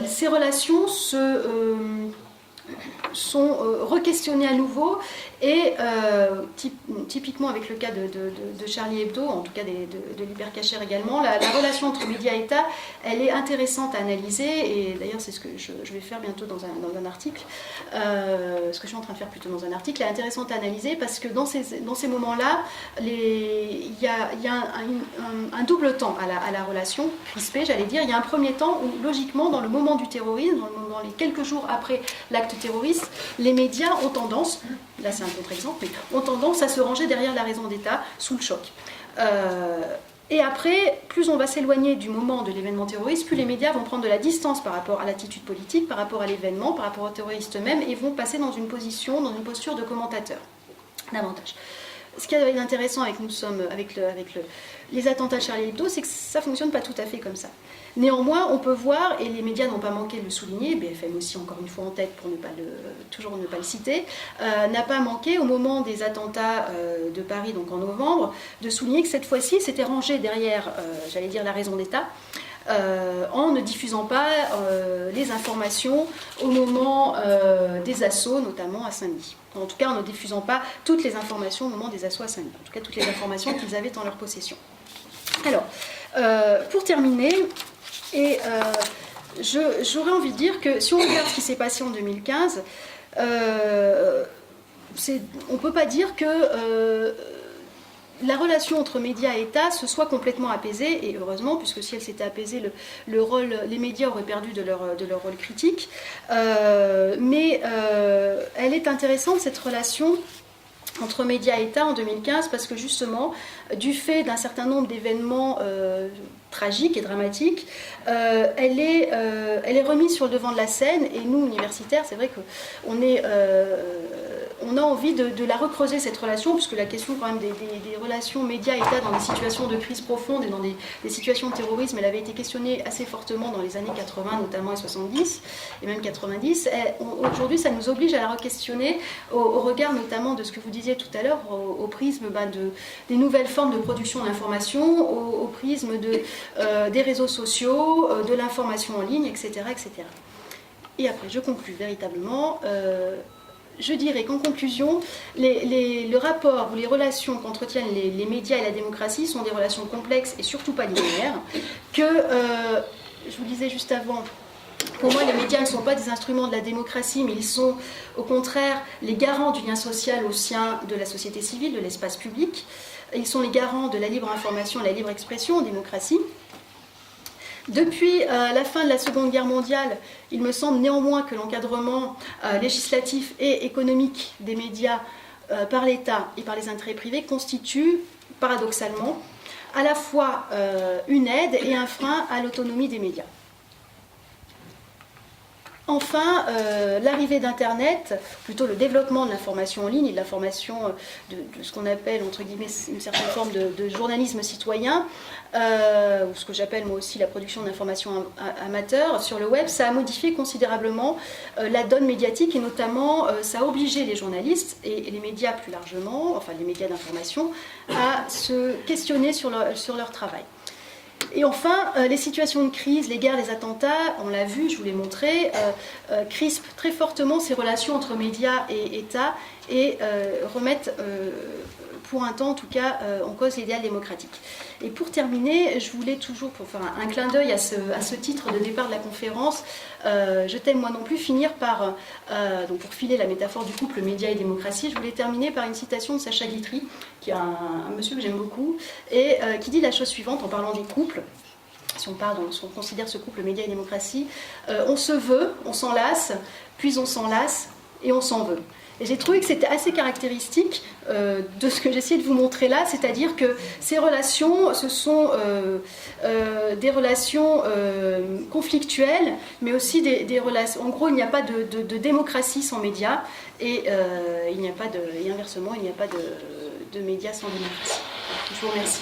ces relations sont re-questionnées à nouveau, et typiquement avec le cas de Charlie Hebdo, en tout cas de l'hypercacher également, la relation entre médias et État, elle est intéressante à analyser, et d'ailleurs c'est ce que je vais faire bientôt dans un article, ce que je suis en train de faire plutôt dans un article, elle est intéressante à analyser parce que dans ces moments-là, il y a un double temps à la relation crispée, j'allais dire. Il y a un premier temps où, logiquement, dans le moment du terrorisme, dans les quelques jours après l'acte terroriste, les médias ont tendance, là c'est un contre-exemple, mais ont tendance à se ranger derrière la raison d'État sous le choc. Et après, plus on va s'éloigner du moment de l'événement terroriste, plus les médias vont prendre de la distance par rapport à l'attitude politique, par rapport à l'événement, par rapport aux terroristes eux-mêmes, et vont passer dans une posture de commentateur, davantage. Ce qui est intéressant avec les attentats de Charlie Hebdo, c'est que ça ne fonctionne pas tout à fait comme ça. Néanmoins, on peut voir, et les médias n'ont pas manqué de le souligner, BFM aussi encore une fois en tête pour toujours ne pas le citer, n'a pas manqué au moment des attentats de Paris, donc en novembre, de souligner que cette fois-ci, c'était rangé derrière, j'allais dire, la raison d'État, en ne diffusant pas les informations au moment des assauts, notamment à Saint-Denis. En tout cas, en ne diffusant pas toutes les informations au moment des assauts à Saint-Denis. En tout cas, toutes les informations qu'ils avaient en leur possession. Alors, pour terminer, j'aurais envie de dire que si on regarde ce qui s'est passé en 2015, on ne peut pas dire que la relation entre médias et État se soit complètement apaisée, et heureusement, puisque si elle s'était apaisée, les médias auraient perdu de leur rôle critique. Mais elle est intéressante, cette relation entre médias et État en 2015, parce que justement, du fait d'un certain nombre d'événements tragique et dramatique, elle est remise sur le devant de la scène, et nous, universitaires, c'est vrai qu'on on a envie de la recreuser, cette relation, puisque la question quand même des relations médias-État dans des situations de crise profonde et dans des situations de terrorisme, elle avait été questionnée assez fortement dans les années 80, notamment et 70, et même 90. Aujourd'hui, ça nous oblige à la re-questionner au regard notamment de ce que vous disiez tout à l'heure, au prisme des nouvelles formes de production d'information, au prisme des réseaux sociaux, de l'information en ligne, etc., etc. Et après, je conclus véritablement. Je dirais qu'en conclusion, le rapport ou les relations qu'entretiennent les médias et la démocratie sont des relations complexes et surtout pas linéaires, que, je vous le disais juste avant, pour moi, les médias ne sont pas des instruments de la démocratie, mais ils sont au contraire les garants du lien social au sein de la société civile, de l'espace public. Ils sont les garants de la libre information et la libre expression en démocratie. Depuis la fin de la Seconde Guerre mondiale, il me semble néanmoins que l'encadrement législatif et économique des médias par l'État et par les intérêts privés constitue, paradoxalement, à la fois une aide et un frein à l'autonomie des médias. Enfin, l'arrivée d'Internet, plutôt le développement de l'information en ligne et de l'information de ce qu'on appelle, entre guillemets, une certaine forme de journalisme citoyen, ou ce que j'appelle moi aussi la production d'informations amateurs sur le web, ça a modifié considérablement la donne médiatique, et notamment ça a obligé les journalistes et les médias plus largement, enfin les médias d'information, à se questionner sur leur travail. Et enfin, les situations de crise, les guerres, les attentats, on l'a vu, je vous l'ai montré, crispent très fortement ces relations entre médias et État et remettent, pour un temps en tout cas, en cause l'idéal démocratique. Et pour terminer, je voulais toujours, pour faire un clin d'œil à ce titre de départ de la conférence, je t'aime moi non plus, finir par, donc pour filer la métaphore du couple médias et démocratie, je voulais terminer par une citation de Sacha Guitry, qui est un monsieur que j'aime beaucoup, et qui dit la chose suivante en parlant des couples. Si on considère ce couple médias et démocratie, on se veut, on s'enlace, puis on s'enlace et on s'en veut. Et j'ai trouvé que c'était assez caractéristique de ce que j'essayais de vous montrer là, c'est-à-dire que ces relations, ce sont des relations conflictuelles, mais aussi des relations... En gros, il n'y a pas de démocratie sans médias, et inversement, il n'y a pas de médias sans démocratie. Je vous remercie.